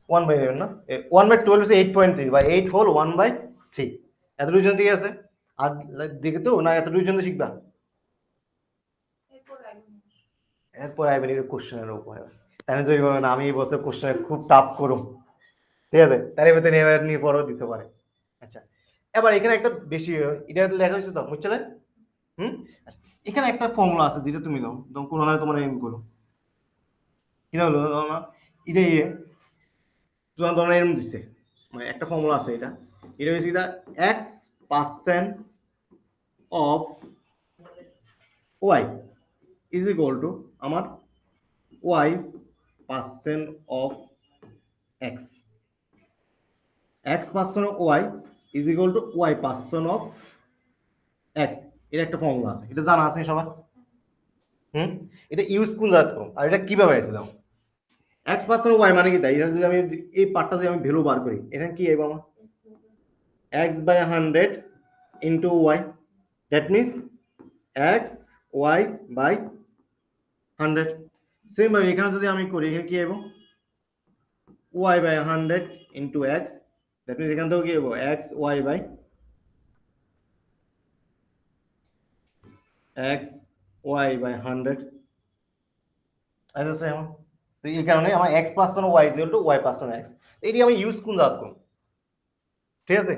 1/11 না, 1/12 হচ্ছে 8.3 বা 8 হোল 1/3। এতটুকু জন ঠিক আছে? আর দেখে তো না এতটুকু জন শিখবা, এরপর আইবেন এর কোশ্চেনের উপরে। তাই যদি বলেন আমি এই বছর কোশ্চেন খুব টাফ করুম, ঠিক আছে, তার এবার এবার নিয়ে পরও দিতে পারে। আচ্ছা, এবার এখানে একটা বেশি এটা লেখা হয়েছে তো বুঝছো না? হুম, আচ্ছা, এখানে একটা ফর্মুলা আছে যেটা তুমি দাও, তখন কোনো হয় তোমার এম করো কি হলো না, এটা তোমার ধরনের এরকম দিচ্ছে, মানে একটা ফর্মুলা আছে, এটা হচ্ছে এটা x% of y is equal to আমার y% of x, x% of y is equal to y% of x। এটা একটা ফর্মুলা আছে, এটা জানা আছে সবার? হুম, এটা ইউজ কোন জাত করুন আর এটা কিভাবে আছে দাও, x% অফ y মানে কি তাই, এটা যদি আমি এই পার্টটা যদি আমি ভ্যালু বার করি, এটা কি আইবো আমার x/100 into y, that means xy/100। Same ভাবে এখানে যদি আমি করি, এখানে কি আইবো y/100 into x, that means এখান থেকেও কি আইবো xy/100। আচ্ছা আমার তো এই কারণে আমার x% y equal to y% x, এটি আমি ইউজ কোন জাত করব, ঠিক আছে,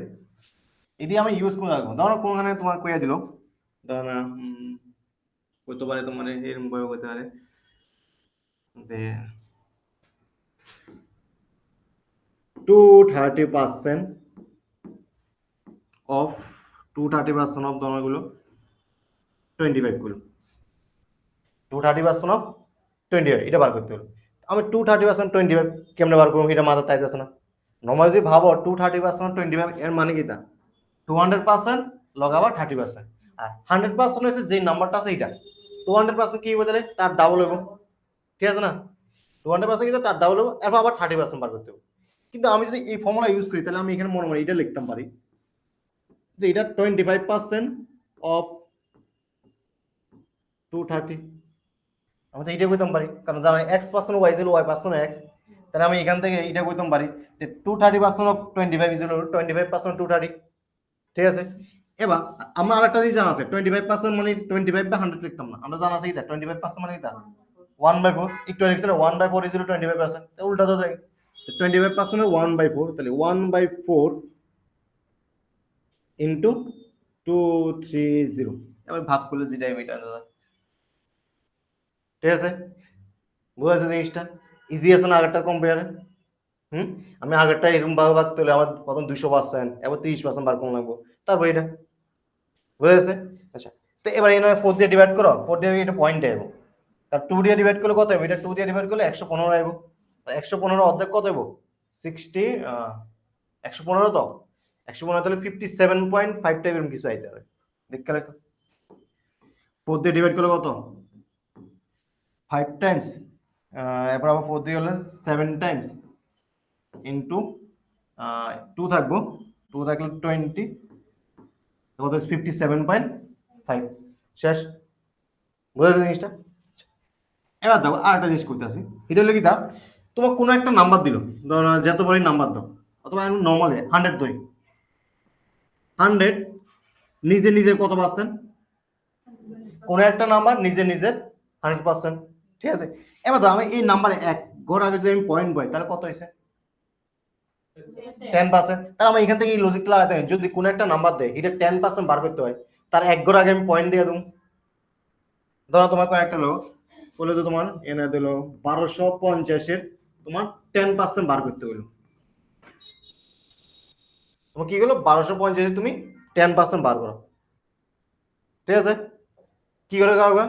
এটি আমি ইউজ কোন জাত করব, ধরো কোনখানে তোমার কইয়া দিল, ধরো না কইতে পারে তোমার এরকম ভাবে কইতে পারে যে 230% অফ 230% অফ দরমাগুলো 25 গুলো 230% অফ 25 এটা বার করতে হলো। আমি 230% 25 কেমনে বার করবো এটা মাথা তাইতেছে না। নর্মালি যদি ভাবো 230% 25 এর মানে কি তা 200% লগাবা 30%, আর 100% হচ্ছে যে নাম্বারটা আছে এটা 200% কি বদলে তার ডাবল হইব, ঠিক আছে না, 200% কিন্তু তার ডাবল হইব, এরপর আবার 30% বার করতে হবে। কিন্তু আমি যদি এই ফর্মুলা ইউজ করি তাহলে আমি এখানে মনে মনে এটা লিখতাম পারি যে এটা 25% অফ 230, আমি তো এইটা কইতাম পারি, কারণ জানা x% y is y% x, তাহলে আমি এখান থেকে এইটা কইতাম পারি যে 230% অফ 25 ইজ 25% 230, ঠিক আছে। এবার আমার আরেকটা জিনিস জানা আছে, 25% মানে 25/100 লিখতাম না, আমরা জানা আছে এটা 25% মানে এটা 1/4, একটু লিখছিল 1/4 ইজ 25%, উল্টা তো যায় 25% 1/4, তাহলে 1/4 ইনটু 230, এবার ভাগ করলে যেটা এটা ঠিক আছে, বুঝা যাচ্ছে জিনিসটা ইজি আছে না আগেরটা কম্পেয়ারে? হুম, আমি আগেরটা এরকম ভাবে ভাগতে হলে আমার প্রথম 200% এবার 30% বার কম লাগবো, তারপর এটা বুঝা যাচ্ছে। আচ্ছা, তো এবার এই 4 দিয়ে ডিভাইড করো, 4 দিয়ে এটা পয়েন্ট আইবো, তার 2 দিয়ে ডিভাইড করলে কত হবে, এটা 2 দিয়ে ডিভাইড করলে 115 আইবো, 115 অর্ধেক কত হইব 60, 115 তো 115 তাহলে 57.5 টাইপ এরকম কিছু আইতে হবে, দেখতে রাখো 4 দিয়ে ডিভাইড করলে কত 5 টাইমস, এরপর আবার 4 দিয়ে হলে 7 টাইমস ইন্টু 2 থাকবো, 2 থাকলে 20, কত 57.5, শেষ, বুঝা যাচ্ছে জিনিসটা। এবার দেখো আর একটা জিনিস করতেছি, এটা হলো কি তা তোমার কোনো একটা নাম্বার দিল, ধরো না যত বড়ই নাম্বার দাও, অথবা আমি নর্মালি 100 ধরি, 100 নিজে নিজের কত পার্সেন্ট, কোন একটা নাম্বার নিজে নিজের 100%, ঠিক আছে। এবার আমি এই নাম্বারে এক ঘর আগে যদি আমি পয়েন্ট বই তাহলে কত হয়েছে 10%, তাহলে আমি এখান থেকে এই লজিকটা লাগাতে হয়, যদি কোন একটা নাম্বার দেয় এটা 10% বার করতে হয়, তার এক ঘর আগে আমি পয়েন্ট দিয়ে দেবো, ধরো তোমার কোন একটা লোক বলে তো তোমার এনে দিল 1250-এর তোমার 10% বার করতে হলো, তোমার কি হলো 1250 তুমি 10% বার করো, ঠিক আছে, কি করে করবে,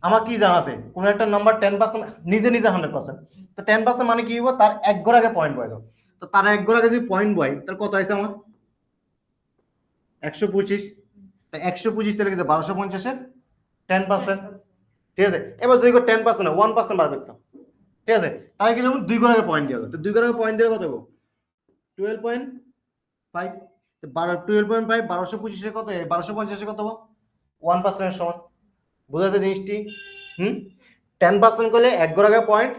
আমার কি জানা আছে কোন একটা নাম্বার 10% নিজে নিজে 100%, তো 10% মানে কি হইব তার এক ঘর আগে পয়েন্ট বয়, তো তার এক ঘর আগে যদি পয়েন্ট বয় তাহলে কত আছে আমার 125, তাই 125 তাহলে কিন্তু 1250-এর 10%, ঠিক আছে। এবার যদি 10% না 1% বার করতাম, ঠিক আছে, তাহলে কিন্তু আমি 2 ঘর আগে পয়েন্ট দিয়ে, তো 2 ঘর আগে পয়েন্ট দিলে কত হবে 12.5, 12.5 1225-এর কত 1250-এর কত 1% এর সমান, বুঝা যাচ্ছে জিনিসটি। হুম, 10% করলে এক ঘর আগে পয়েন্ট,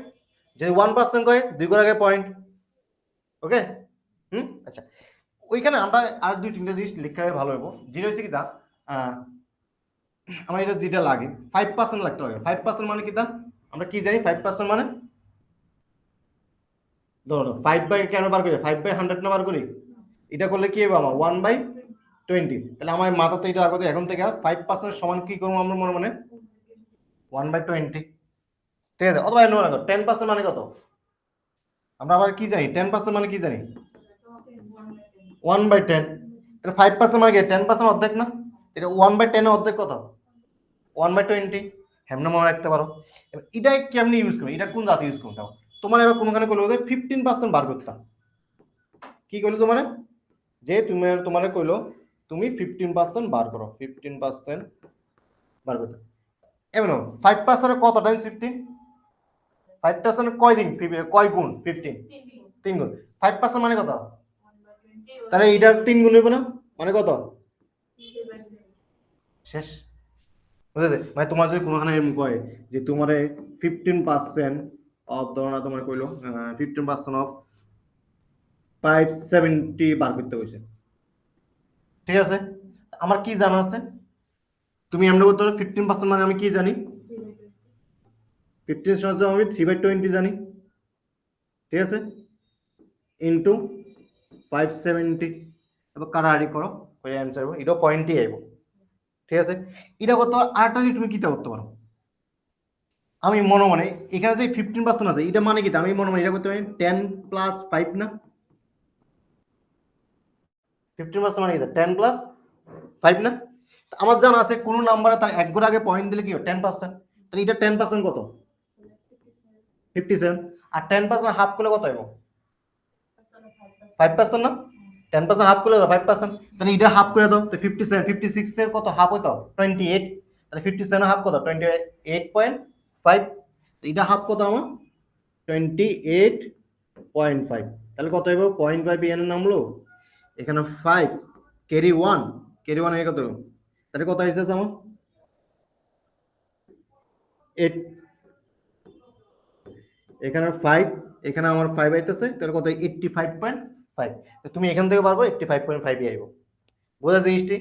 যদি 1% কয় 2 ঘর আগে পয়েন্ট, ওকে। আচ্ছা, ওইখানে আমরা আর 2-3টা জিনিস লিখতে ভালো হইব। যেটা হচ্ছে কি দা, আমার এটা যেটা লাগে 5% লাগতে হবে। 5% মানে কি দা, আমরা কি জানি 5% মানে, ধরো 5 বাই কেন বার করি, 5 বাই 100 না বার করি, এটা করলে কি হবে আমার 1/20। তাহলে আমার মাথাতে এটা আগতে এখন থেকে 5% সমান কি করবো আমরা মনে মনে 1/20, ঠিক আছে। অথবা 10% মানে কত, আমরা আবার কি জানি 10% মানে কি জানি 1/10। তাহলে 5% মানে কি 10% অর্ধেক না, এটা 1/10 এর অর্ধেক কত 1/20। হেমনে মনে রাখতে পারো। এটা কেমনি ইউজ করবে, এটা কোন জাতি ইউজ করতে, তোমার এবার কোনখানে করলো 15% বার করতাম, কি করলো তোমার, যে তুমি তোমার কইলো তুমি 15% বার করো, 15% বার করতে। এমন 5% কত টাইমস 15, 5% কয় দিন, কয় গুণ 15, 3 গুণ। 5% মানে কত, তাহলে এটার 3 গুণ হইব না, মানে কত, শেষ। বুঝেছে, মানে তোমার যদি কোনোখানে এরকম কয় যে তোমার 15% অফ, ধরো না তোমার কইলো 15% অফ 570 বার করতে হয়েছে, ঠিক আছে। আমার কি জানা আছে, তুমি এমনি করতে পারো 15% মানে আমি কি জানি 15 আমি 3/20 জানি, ঠিক আছে, ইন্টু 570, এবার কাটাকাটি করো করে অ্যান্সার হবে, এটা পয়েন্টই আইব, ঠিক আছে। এটা করতে পারো। আরেকটা যদি তুমি কিতা করতে পারো, আমি মনে মনে এখানে যে 15% আছে এটা মানে কি, আমি মনে মনে এটা করতে পারি 10+5 না, 15% মানে কি 10+5 না। আমার জানা আছে কোন নাম্বারে তার এক ঘর আগে পয়েন্ট দিলে কি হয় 10%, তাহলে এটা 10% কত 57, আর 10% হাফ করলে কত হবে 5% না, 10% হাফ করলে 5%, তাহলে এটা হাফ করে দাও তো 57, 56 এর কত হাফ হইতো 28, তাহলে 57 হাফ কত 28.5, তো এটা হাফ কত আমার 28.5, তাহলে কত হইব 0.5 এখানে নামলো, এখানে 5 ক্যারি 1, ক্যারি 1 এর কত, তাহলে কত হইছে আমার 8, এখানে 5, এখানে আমার 5 আইতেছে, তাহলে কত 85.5, তুমি এখান থেকে পারবো 85.5 আইব। বোঝা জিনিসটি,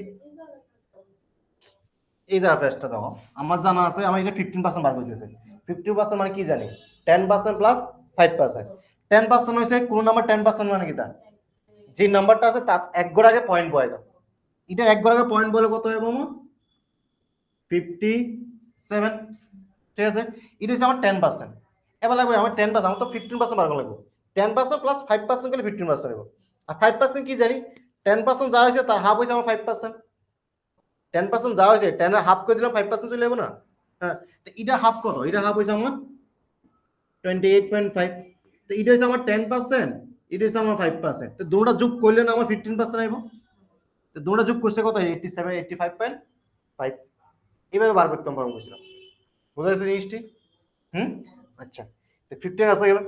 এই যে অ্যাড্রেসটা দাও, আমার জানা আছে আমি এটা 15% বার করতেছি। 15% মানে কি জানি 10% প্লাস 5%। 10% হইছে কোন নাম্বার 10% মানে কি, তা যে নাম্বারটা আছে তার এক ঘর আগে পয়েন্ট বয় দাও, এটা এক ঘর আগে পয়েন্ট বলে কত হবে আমার 57, ঠিক আছে। এটা হচ্ছে আমার 10%। এবার লাগবে আমার 10%, আমার তো 15% বার করা লাগবে, 10% প্লাস 5% গেলে 15% হবে। আর 5% কি জানি 10% যা হয়েছে তার হাফ হয়েছে আমার 5%, 10% যা হয়েছে 10 এর হাফ করে দিলাম 5% চলে যাবে না, হ্যাঁ। তো এটা হাফ কত, এটা হাফ হয়েছে আমার 28.5, তো এটা হচ্ছে আমার 10%, এটা হচ্ছে আমার 5%, তো দুটোটা যোগ করলে না আমার 15% আইব, তো দুটোটা যোগ করছে কত 87, 85.5, এইভাবে বার করতে পারবো, বুঝলাম, বোঝা যাচ্ছে জিনিসটি। আচ্ছা, 15 আছে গেল।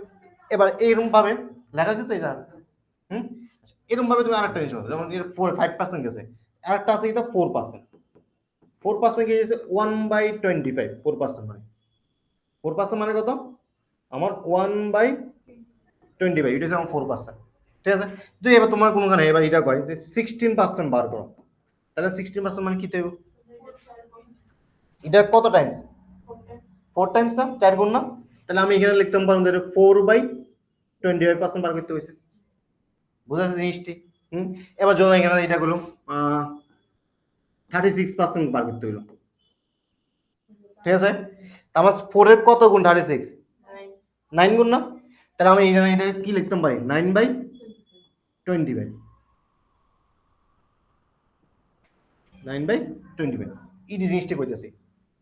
এবার এইরকম ভাবে লেখা আছে তো এটা, এরকম ভাবে তুমি আরেকটা জিনিস করো, যেমন 5% গেছে, আরেকটা আছে এটা 4%, 4% কি হয়েছে 1/25, 4% মানে 4% মানে কত আমার 1/25, এটা হচ্ছে আমার 4%, ঠিক আছে। যদি এবার তোমার কোনোখানে এবার এটা কয় যে 16% বার করো, তাহলে 16% মানে কি দেব, এটা কত টাইমস 4 টাইমস না 4 গুণ না, তাহলে আমি এখানে লিখতাম পারবো যে 4/25% বার করতে হয়েছে, বোঝা যাচ্ছে জিনিসটি। এবার যখন এখানে এটা গুলো 36% বার করতে হইলো, ঠিক আছে। আমার 4 এর কত গুণ 36, 9 গুণ না, তাহলে আমি এখানে এটা কি লিখতাম পারি 9/25, 9/25, এই জিনিসটা কইতেছি,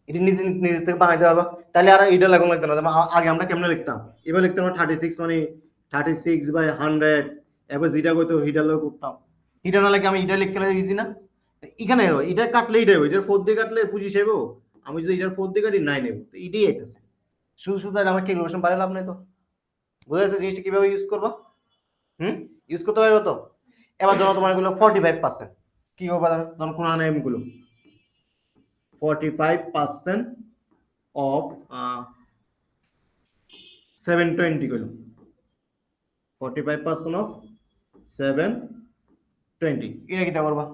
এটা নিজে নিজে থেকে বানাইতে পারবা, তাহলে আর এটা লাগুন লাগতো না। আগে আমরা কেমনে লিখতাম, এবার লিখতাম 36 মানে 36/100, এবার যেটা কইতো হিটা লোক করতাম, হিটা না লাগে আমি এটা লিখতে ইজি না, এখানে এটা কাটলে এটা এটার 4 দিয়ে কাটলে 25 হইব, আমি যদি এটার 4 দিয়ে কাটি 9 হইব, তো এটাই আইতেছে, শুধু শুধু আমার ক্যালকুলেশন পারে লাভ নাই তো, বুঝা যাচ্ছে জিনিসটা কিভাবে ইউজ করবা, ইউজ করতে পারবে তো। এবার ধরো তোমার এগুলো 45%, কি হবে ধরো কোন এম গুলো 45% অফ 720 গুলো, 45% অফ 720 এটা কিটা করবা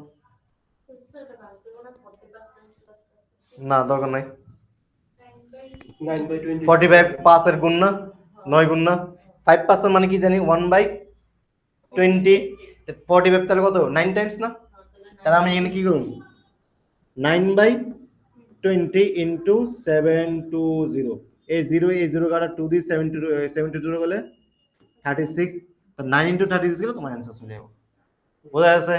না দরকার নাই 45 5 এর গুণ না 9 গুণ না 5% মানে কি জানি 1/20 45 তাহলে কত 9 টাইমস না তাহলে আমি এখানে কি করব 9/20 ইনটু 720 এই 0 কাটা 2 দিয়ে 72 হলে 36 তো 9 ইনটু 36 গেলে তোমার অ্যানসার চলে যাবে বোঝা যাচ্ছে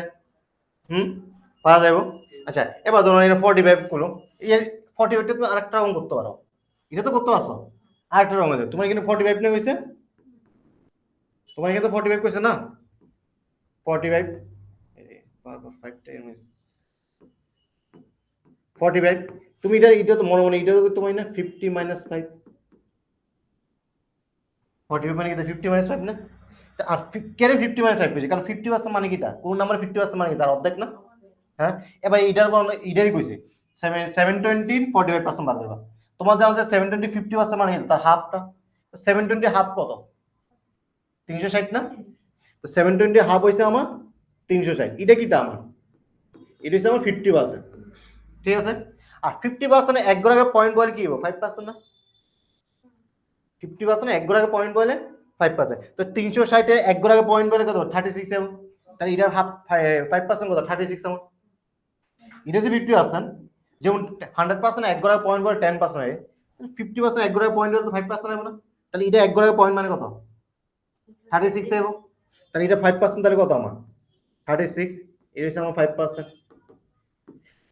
পারা যাবে আচ্ছা এবার ধরো এটা 45 করলো এই 45 টা তুমি আরেকটা রকম করতে পারো এটা তো করতে পারছো আরেকটা রকম আছে তোমার এখানে 45 না কইছে তোমার এখানে তো 45 কইছে না 45 বারবার 5 টাইম 45 তুমি এটা তো মনে এটা তোমার না 50 মাইনাস 5 45 মানে কি 50 মাইনাস 5 না আর কেন 50 মাইনাস 5 কইছে কারণ 50% মানে কি তা কোন নাম্বার 50% মানে কি তার অর্ধেক না হ্যাঁ এবার এটারই কইছে 720 45% বার করবা তোমার জানা আছে 720 50% মানে তার হাফটা 720 হাফ কত 360 না তো 720 হাফ হইছে আমার 360 এটা কি তা আমার এটা হইছে আমার 50% ঠিক আছে আর 50% এক গড় আগে পয়েন্ট বলে কি হবে 5% না 50% এক গড় আগে পয়েন্ট বলে 5% তো 360 এর এক গড় আগে পয়েন্ট বলে কত 36 হবে তাহলে এটার হাফ 5% কত 36 হবে এটা হচ্ছে 50% যেমন 100% এক গড় আগে পয়েন্ট বলে 10% হয় 50% এক গড় আগে পয়েন্ট বলে তো 5% হবে না তাহলে এটা এক গড় আগে পয়েন্ট মানে কত 36 হবে তাহলে এটা 5% তাহলে কত আমার 36 এটা হচ্ছে আমার 5%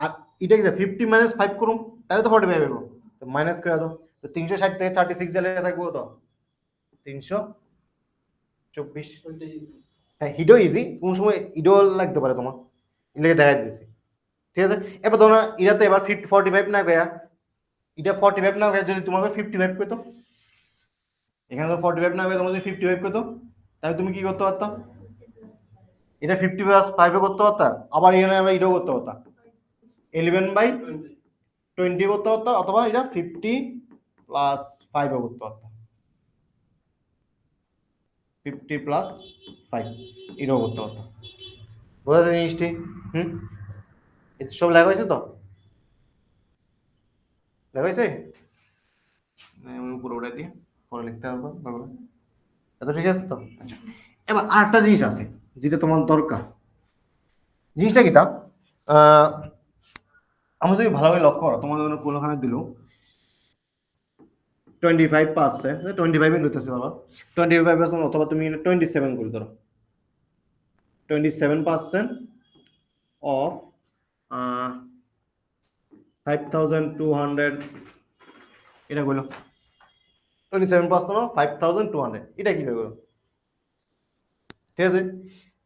আর এটা কি 50 মাইনাস 5 করুন তাহলে তো 45 হবে তো মাইনাস করে দাও তো 360 থেকে 36 গেলে থাকবে কত 324 হ্যাঁ হিডো ইজি কোন সময় ইডো লাগতে পারে তোমার এটাকে দেখাই দিয়েছি ঠিক আছে এবার ধরো এটাতে এবার 45 না গয়া এটা 45 না গয়া যদি তোমাকে 55 পেতো এখানে তো 45 না গয়া তোমার যদি 55 পেতো তাহলে তুমি কি করতে পারতা এটা 50 প্লাস 5 এ করতে পারতা আবার এখানে আমরা এটাও করতে পারতাম 11/20 করতে পারতাম অথবা এটা 50 প্লাস 5 এ করতে পারতাম 50 প্লাস 5 এটাও করতে পারতাম বোঝা যায় জিনিসটি এটা সব লেখা হয়েছে তো লেখা হয়েছে আমি উপরে উঠে দিয়ে পরে লিখতে পারবো এত ঠিক আছে তো আচ্ছা এবার আরেকটা জিনিস আছে যেটা তোমার দরকার জিনিসটা কি তা আমরা যদি ভালোভাবে লক্ষ্য করো তোমাদের জন্য কোনখানে দিল 25% 25 এ লইতেছে বাবা 25% অথবা তুমি 27 করে ধরো 27% of 5200 এটা কইলো 27% of 5200 এটা কি কইলো ঠিক আছে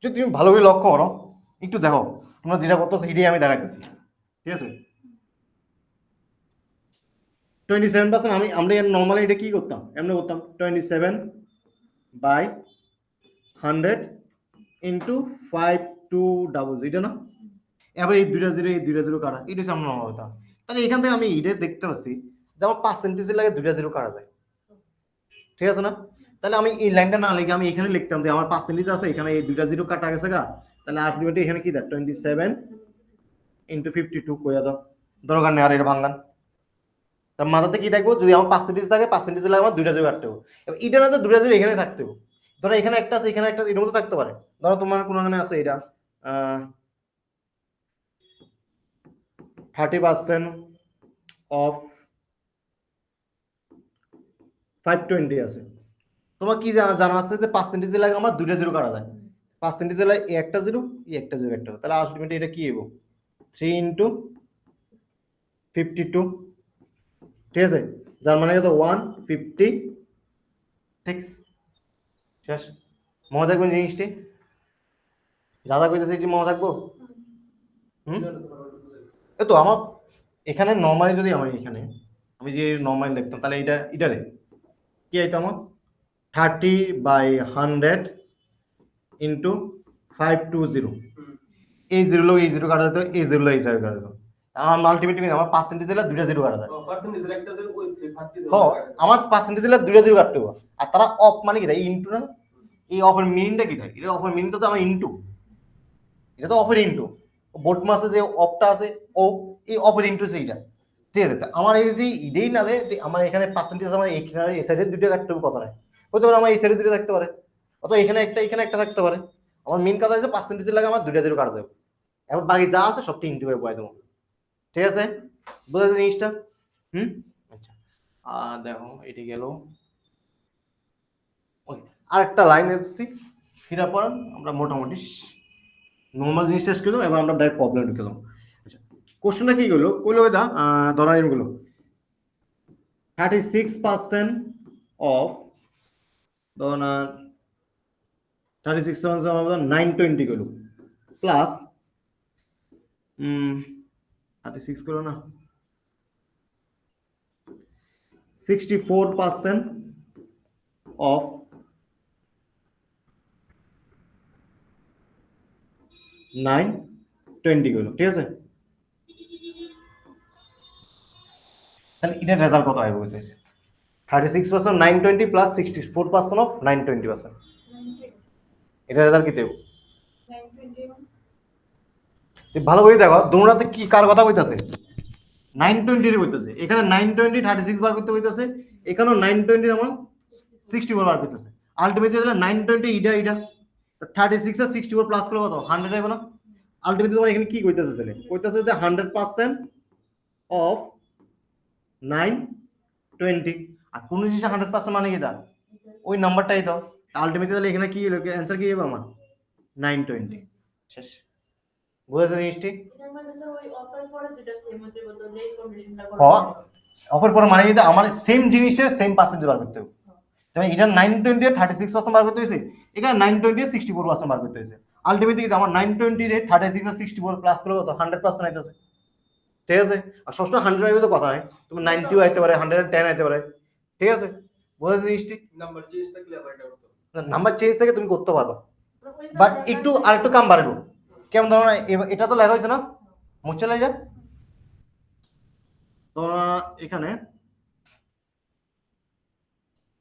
যদি তুমি ভালোভাবে লক্ষ্য করো একটু দেখো তোমরা যেটা করতেছো এটাই আমি দেখাইতেছি ঠিক আছে 27% আমরা নরমালি এটা কি করতাম এমনি করতাম 27/100 ইন্টু 5200 এটা না এবার এই দুইটা জিরো কাটা এটা হচ্ছে আমরা নর্মাল হতাম তাহলে এখান থেকে আমি এটা দেখতে পাচ্ছি যে আমার পার্সেন্টেজের লাগে দুইটা জিরো কাটা যায় ঠিক আছে না তাহলে আমি এই লাইনটা না লিখে আমি এখানে লিখতাম যে আমার পার্সেন্টেজ আছে এখানে এই দুইটা জিরো কাটা গেছে গা তাহলে আলটিমেটলি এখানে কি দেয় 27 ইন্টু 52 কইয়া দাও দরকার নেই আর এটা ভাঙ্গান তার মাথাতে কি দেখবো যদি আমার পার্সেন্টেজ থাকে পার্সেন্টেজ লাগে আমার দুইটা জিরো কাটতে হবে এবার এটা না তো দুইটা জিরো এখানে থাকতে হবে ধরো এখানে একটা আছে এখানে একটা এর মধ্যে থাকতে পারে ধরো তোমার কোনখানে আছে এটা 30% অফ 520 আছে তোমার কি জানা আছে যে পার্সেন্টেজে লাগে আমার দুইটা জিরো কাটা যায় পার্সেন্টেজে লাগে একটা জিরো একটা জিরো একটা তাহলে আলটিমেটলি এটা কি হবো 3 ইন্টু 52 ঠিক আছে যার মানে কত 156 শেষ মনে থাকবেন জিনিসটি যা যা কইতেছে কি মনে থাকবো এই তো আমার এখানে নর্মালি যদি আমি এখানে আমি যে নর্মালি লিখতাম তাহলে এটারে কি আইতো আমার 30/100 ইন্টু 520 এই জিরো লোক এই জিরো কাটা যেত এই জিরো লোক এই জিরো কাটা যেত আমার আলটিমেটলি আমার পার্সেন্টেজ হলে দুইটা জিরো কাটা যায় আমার পার্সেন্টেজ হলে দুইটা জিরো কাটতে হবে আর তারা অফ মানে কি ইন্টু না এই অফের মিনিংটা কি থাকে? এটা অফের মিনিংটা তো আমার ইনটু, এটা তো অফের ইনটু বোট মাসে যে অফটা আছে ও এই অফের ইনটু সেইটা, ঠিক আছে? আমার এই যদি ইডেই না দেয়, আমার এখানে পার্সেন্টেজ আমার এখানে এই সাইডে দুটো কাটতে হবে, কথা নাই হতে পারে আমার এই সাইডে দুটো থাকতে পারে, অথবা এখানে একটা থাকতে পারে। আমার মেন কথা হচ্ছে পার্সেন্টেজের লাগে আমার দুইটা জিরো কাটা যাবে, এবার বাকি যা আছে সবটা ইনটু করে বয় দেবো, ঠিক আছে? বোঝা যাচ্ছে জিনিসটা? হুম, আচ্ছা। আর দেখো এটি গেল, আরেকটা লাইন এসেছি ফিরার পর আমরা মোটামুটি নর্মাল জিনিস শেষ করে দেবো, এবার আমরা ডাইরেক্ট প্রবলেম ঢুকে দেবো। আচ্ছা, কোশ্চেনটা কি গেলো কইলো এটা, ধরা এগুলো 36% অফ, ধরুন 36% 920 গেল প্লাস 36 করো না, 64% অফ 920 গেল, ঠিক আছে? তাহলে এটার রেজাল্ট কত হয় বুঝতে 36% 920 প্লাস 64% অফ 920%, এটার রেজাল্ট কি দেব? ভালো করে দেখো দুটোতে কি কার কথা কইতাছে, 920 এর কইতাছে, এখানে 920 36 বার করতে কইতাছে, এখানেও 920 আমার 64 বার করতেছে, আলটিমেটলি তাহলে 920 ইডা তো 36 আর 64 প্লাস করলে কত 100 হবে না? আলটিমেটলি তোমার এখানে কি কইতাছে, তাহলে কইতাছে যে 100% অফ 920, আর কোন জিনিসটা 100% মানে কি দা ওই নাম্বারটাই দাও, আলটিমেটলি তাহলে এখানে কি অ্যানসার কি হবে আমার 920, শেষ। বুঝেছো জিনিসটি? অফার পরে মানে কি আমার সেম জিনিসের সেম পার্সেন্টেজ বার করতে হবে, যেমন এটা 920 এর 36% বার করতে হয়েছে, এখানে 920 এর 64% বার করতে হয়েছে, আলটিমেটলি কিন্তু আমার 920 এর 36 আর 64 প্লাস করে কত 100% আইতেছে, ঠিক আছে? আর সবসময় 100 আইবে তো কথা নাই, তুমি 90 আইতে পারে, 110 আইতে পারে, ঠিক আছে? বুঝেছো জিনিসটি? নাম্বার চেঞ্জ থাকলে আবার এটা করতে হবে, নাম্বার চেঞ্জ থেকে তুমি করতে পারবা, বাট একটু আরেকটু কাম বাড়বে, কেমন ধরো না, এটা তো লেখা হয়েছে না মুছে লাই যা, ধরো এখানে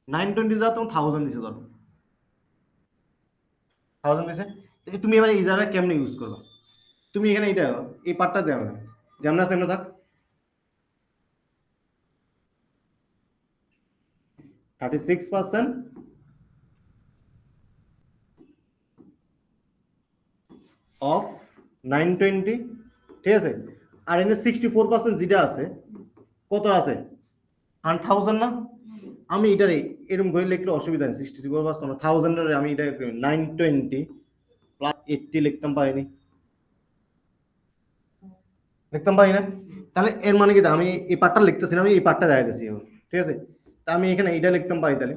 920 যা তুমি 1000 দিছে, ধরো 1000 দিছে, তুমি এবারে এই জায়গাটা কেমনে ইউজ করবে, তুমি এখানে এটা এই পার্টটা দেওয়া না, যেমন আছে এমন থাক, 36% অফ 920, ঠিক আছে? আর এখানে 64% যেটা আছে কত আছে 1000 না, আমি এটারে এরকম করে লিখলে অসুবিধা নেই, 64% 1000 এর আমি এটা 920 প্লাস 80 লিখতাম পারিনি, লিখতাম পারি না, তাহলে এর মানে কি আমি এই পার্টটা লিখতেছি না, আমি এই পার্টটা দেখাইতেছি, ঠিক আছে? তা আমি এখানে এটা লিখতাম পারি, তাহলে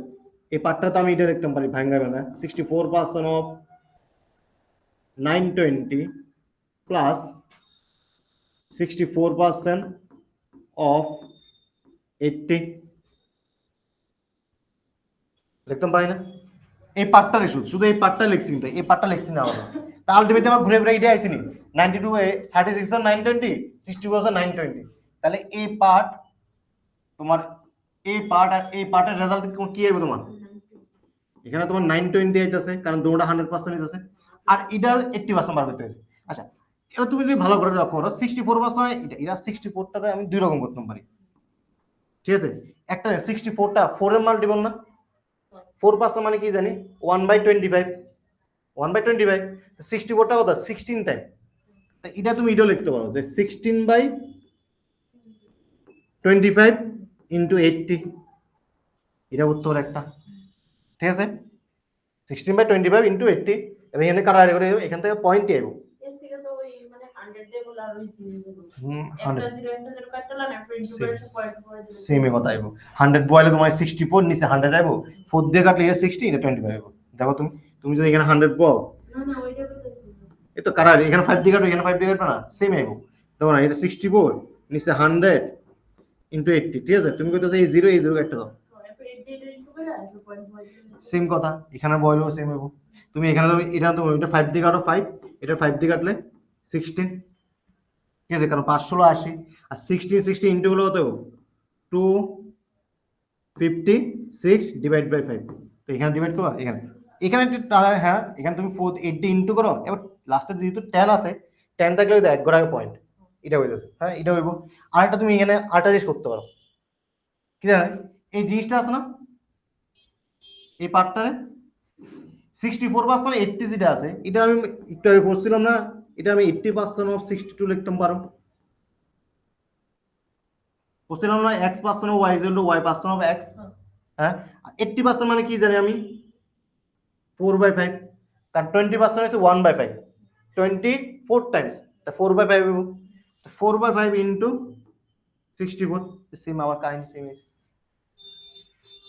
এই পার্টটা তো আমি এটা লিখতাম পারি ভাঙ্গা ভাঙ্গা 64% অফ 920 প্লাস 64% অফ 80 লিখতাম পারি না, এই পার্টটা লিখছি, শুধু এই পার্টটা লিখছি, কিন্তু এই পার্টটা লিখছি না আমরা, তা আলটিমেটলি আমার ঘুরে ঘুরে এটা আইছিনি 92 এ 36 আর 920 60 920, তাহলে এই পার্ট তোমার, এই পার্ট আর এই পার্টের রেজাল্ট কি হবে তোমার, এখানে তোমার 920 আইতেছে কারণ দুটোটা 100% হইতেছে, আর এটা 80% বার করতে হয়েছে। আচ্ছা, এবার তুমি যদি ভালো করে লক্ষ্য করো 64% এটা 64টাকে আমি দুই রকম করতে পারি, ঠিক আছে? একটা 64টা 4 এর মাল্টিপল না, 4% মানে কি জানি 1/25, 1/25, 64টা কত 16 টাইম, এটা তুমি এটাও লিখতে পারো যে 16/25 ইন্টু 80, এটা উত্তর একটা, ঠিক আছে? 16/25 ইন্টু 80, এবং এখানে কাটাকাটি করে এখান থেকে পয়েন্ট আইব, সেমই কথা আইব, 100 বয়লে তোমার 64 নিচে 100 আইব, 4 দিয়ে কাটলে এটা 60 এটা 25 আইব, দেখো তুমি, তুমি যদি এখানে 100 পাও, এই তো কাটাকাটি এখানে 5 দিয়ে কাটবে, এখানে 5 দিয়ে কাটবে না, সেম আইব, দেখো না এটা 64 নিচে 100 ইন্টু 80, ঠিক আছে? তুমি কইতেছো এই 0 এই 0 একটা দাও, সেম কথা এখানে বয়লেও সেম হইব, তুমি এখানে তুমি এটা তুমি এটা 5 দিয়ে কাটো 5, এটা 5 দিয়ে কাটলে 16, ঠিক আছে? কারণ 5 ষোলো 80, আর 60 ইন্টু হলো কত 256 ডিভাইড বাই 5, তো এখানে ডিভাইড করবা, এখানে এখানে হ্যাঁ এখানে তুমি 80 ইন্টু করো, এবার লাস্টে যেহেতু 10 আছে 10 থাকলে এক ঘর আগে পয়েন্ট, এটা হইতেছে, হ্যাঁ এটা হইব। আর একটা তুমি এখানে আরেকটা জিনিস করতে পারো, কি জানেন এই জিনিসটা আছে না, এই পার্টটারে 64% 80 যেটা আছে, এটা আমি একটু আগে করছিলাম না, এটা আমি 80% অফ 62 লিখতাম পারো, করছিলাম না x% of y is equal to y% of x। হ্যাঁ 80% মানে কি জানি আমি 4/5, কারণ 20% হচ্ছে 1/5, 24 টাইমস তা 4/5 হইব, 4/5 ইন্টু 64, সেম আমার কাহিনী সেম আছে,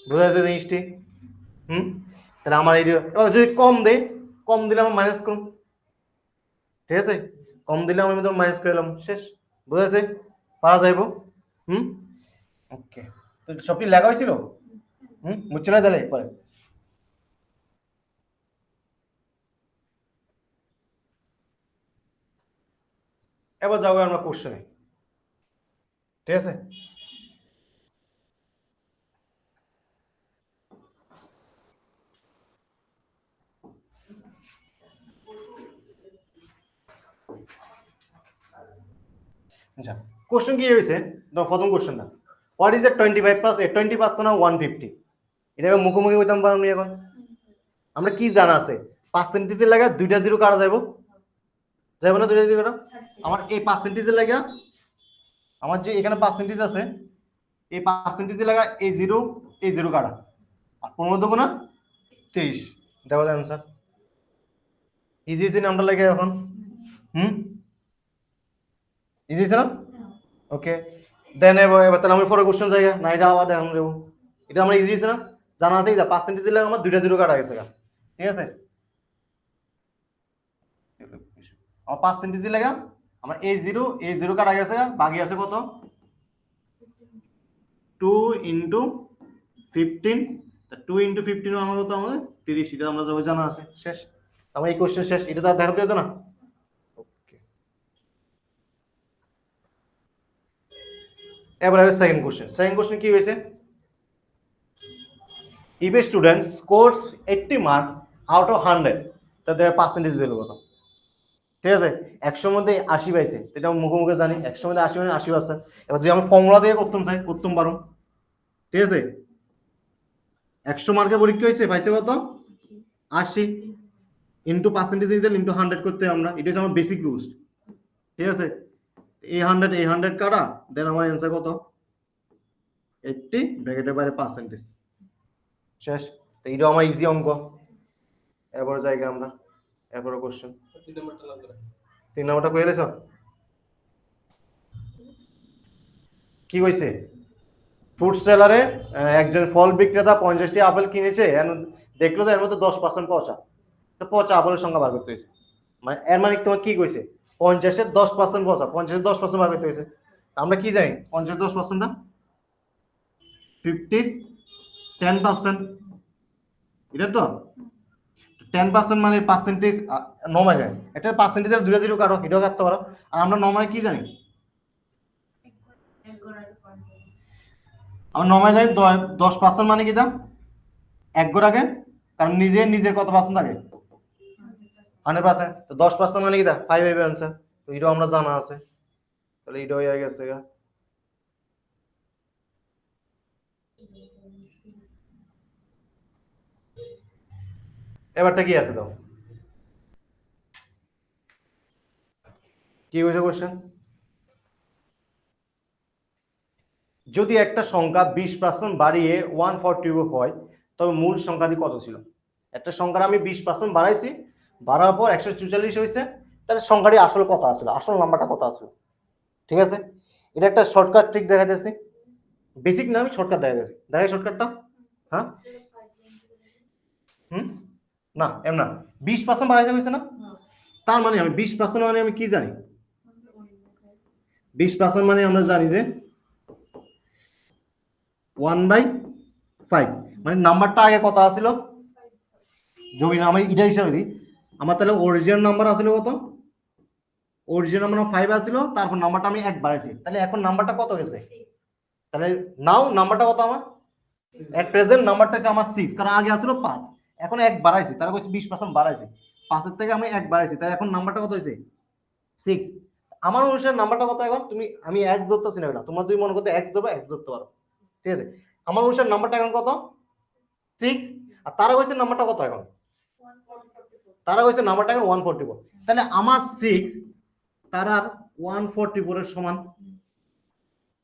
বুঝা যাচ্ছে জিনিসটি? হুম, তাহলে আমার এই এবার যদি কম দেয়, কম দিলে আমার মাইনাস করুন, ঠিক আছে, কম দিলে আমি তো মাইনাস করে এলাম, শেষ, বুঝা যাচ্ছে, পারা যাইব। হুম, ওকে, তো সবটি লেখা হয়েছিল, বুঝছো না তাহলে পরে। এবার যাবো আমরা কোশ্চেনে, ঠিক আছে। আচ্ছা, কোশ্চেন কি হয়েছে, তো প্রথম কোশ্চেন না, what is a 25 plus 20% of 150, এটা মুখোমুখি হইতাম পারো নি এখন, আমরা কি জানা আছে পার্সেন্টেজের লাগা দুইটা জিরো কাটা যাইব, যাইব না দুইটা জিরো কাটা, আমার এই পার্সেন্টেজের লাগা, আমার যে এখানে পার্সেন্টেজ আছে এই পার্সেন্টেজের লাগা এই জিরো কাটা, আর 15 দেবো না 23, দেখো অ্যান্সার, ইজি হয়েছে না আমরা লাগে এখন, হুম, ইজি হয়েছে না, ওকে, দেন এবার তাহলে আমি পরে কোশ্চেন জায়গা না, এটা আবার এখন দেবো, এটা আমরা ইজি হয়েছে না, জানা আছে পার্সেন্টেজের লাগা আমার দুইটা জিরো কাটা গেছে, ঠিক আছে, আমার পার্সেন্টেজের লাগা আমার এই জিরো কাটা গেছে, বাকি আছে কত 2 ইন্টু 15, 2 ইন্টু 15 আমার কত, আমাদের 30, এটা আমরা সবাই জানা আছে, শেষ, আমার এই কোশ্চেন শেষ, এটা তো আর দেখাতে হতো না। ওকে, এবার হবে সেকেন্ড কোশ্চেন কি হয়েছে, if a student scores 80 mark out of 100, তাদের পার্সেন্টেজ ভ্যালু কত, ঠিক আছে, 100 মধ্যে 80 পাইছে, এটা মুখে জানি 100 মধ্যে 80 মানে 80%, এবার যদি আমি ফর্মুলা দিয়ে করতাম চাই করতাম পারো, ঠিক আছে, 100 মার্কের পরীক্ষা হয়েছে পাইছে কত 80, ইন্টু পার্সেন্টেজ ইন্টু 100 করতে আমরা, এটা হচ্ছে আমার বেসিক রুলস, ঠিক আছে, এই 100 কাটা, দেন আমার অ্যান্সার কত 80 ব্র্যাকেটের বাইরে পার্সেন্টেজ, শেষ, তো এটা আমার ইজি অঙ্ক। এবার জায়গা আমরা এরপরে কোশ্চেন 3 নম্বরটা করে এলেছ, কি হয়েছে, ফ্রুট সেলারে একজন ফল বিক্রেতা 50টি আপেল কিনেছে, দেখলো তো এর মধ্যে 10% পচা, তো পচা আপেলের সংখ্যা বার করতে হয়েছে, মানে এর মানে তোমার কি কইছে 50-এর 10% পচা, 50-এর 10% বার করতে হয়েছে, আমরা কি জানি 50 10% না 50 10%, এটা তো 10% মানে পার্সেন্টেজ নমায় যায়, এটা পার্সেন্টেজের দুইটা জিরো কাটো, এটাও কাটতে পারো, আর আমরা নমায় কি জানি, আমরা নমায় জানি 10% মানে কি দাম এক ঘর আগে, কারণ নিজের কত পার্সেন্ট থাকে 100%, তো 10% মানে কি দা 5 হবে অ্যান্সার, তো এটাও আমরা জানা আছে, তাহলে এটাও হয়ে গেছে গা। এবারটা কি আছে দাও, কি হয়েছে কোশ্চেন, যদি একটা সংখ্যা 20% বাড়িয়ে 140 হয় তবে মূল সংখ্যাটি কত ছিল, একটা সংখ্যার আমি 20% বাড়াইছি, বাড়ার পর 144 হয়েছে, তাহলে সংখ্যাটি আসলে কত আসলো, আসল নাম্বারটা কত আসলো, ঠিক আছে, এটা একটা শর্টকাট ট্রিক দেখা যাচ্ছে, বেসিক না আমি শর্টকাট দেখা যাচ্ছে, দেখাই শর্টকাটটা, হ্যাঁ, হুম, না এম না 20% বাড়াইতে হয়েছে না, তার মানে আমি 20% মানে আমি কি জানি, 20% মানে আমরা জানি যে 1/5, মানে নাম্বারটা আগে কত আসছিল, যদি আমি এটা হিসাবে দিই, আমার তাহলে অরিজিনাল নাম্বার আসলে কত, অরিজিনাল নাম্বার 5 আসছিল, তারপর নাম্বারটা আমি 1 বাড়াইছি, তাহলে এখন নাম্বারটা কত গেছে, তাহলে নাও নাম্বারটা কত আমার এট প্রেজেন্ট নাম্বারটা হচ্ছে আমার 6, কারণ আগে আসছিল 5, এখন এক বাড়াইছি, তারা কইছে 20% বাড়াইছে, 5 থেকে আমি এক বাড়াইছি, তাহলে এখন নাম্বারটা কত হয়েছে 6। আমার অনুসারে নাম্বারটা কত এখন, তুমি আমি এক্স ধরতেছি না, তোমার যদি মনে করতে এক্স ধরবে এক্স ধরতে পারো, ঠিক আছে। আমার অনুসারে নাম্বারটা এখন কত 6, আর তারা কইছে নাম্বারটা কত এখন, তারা কইছে নাম্বারটা এখন 144, তাহলে আমার 6 তারার 144 এর সমান,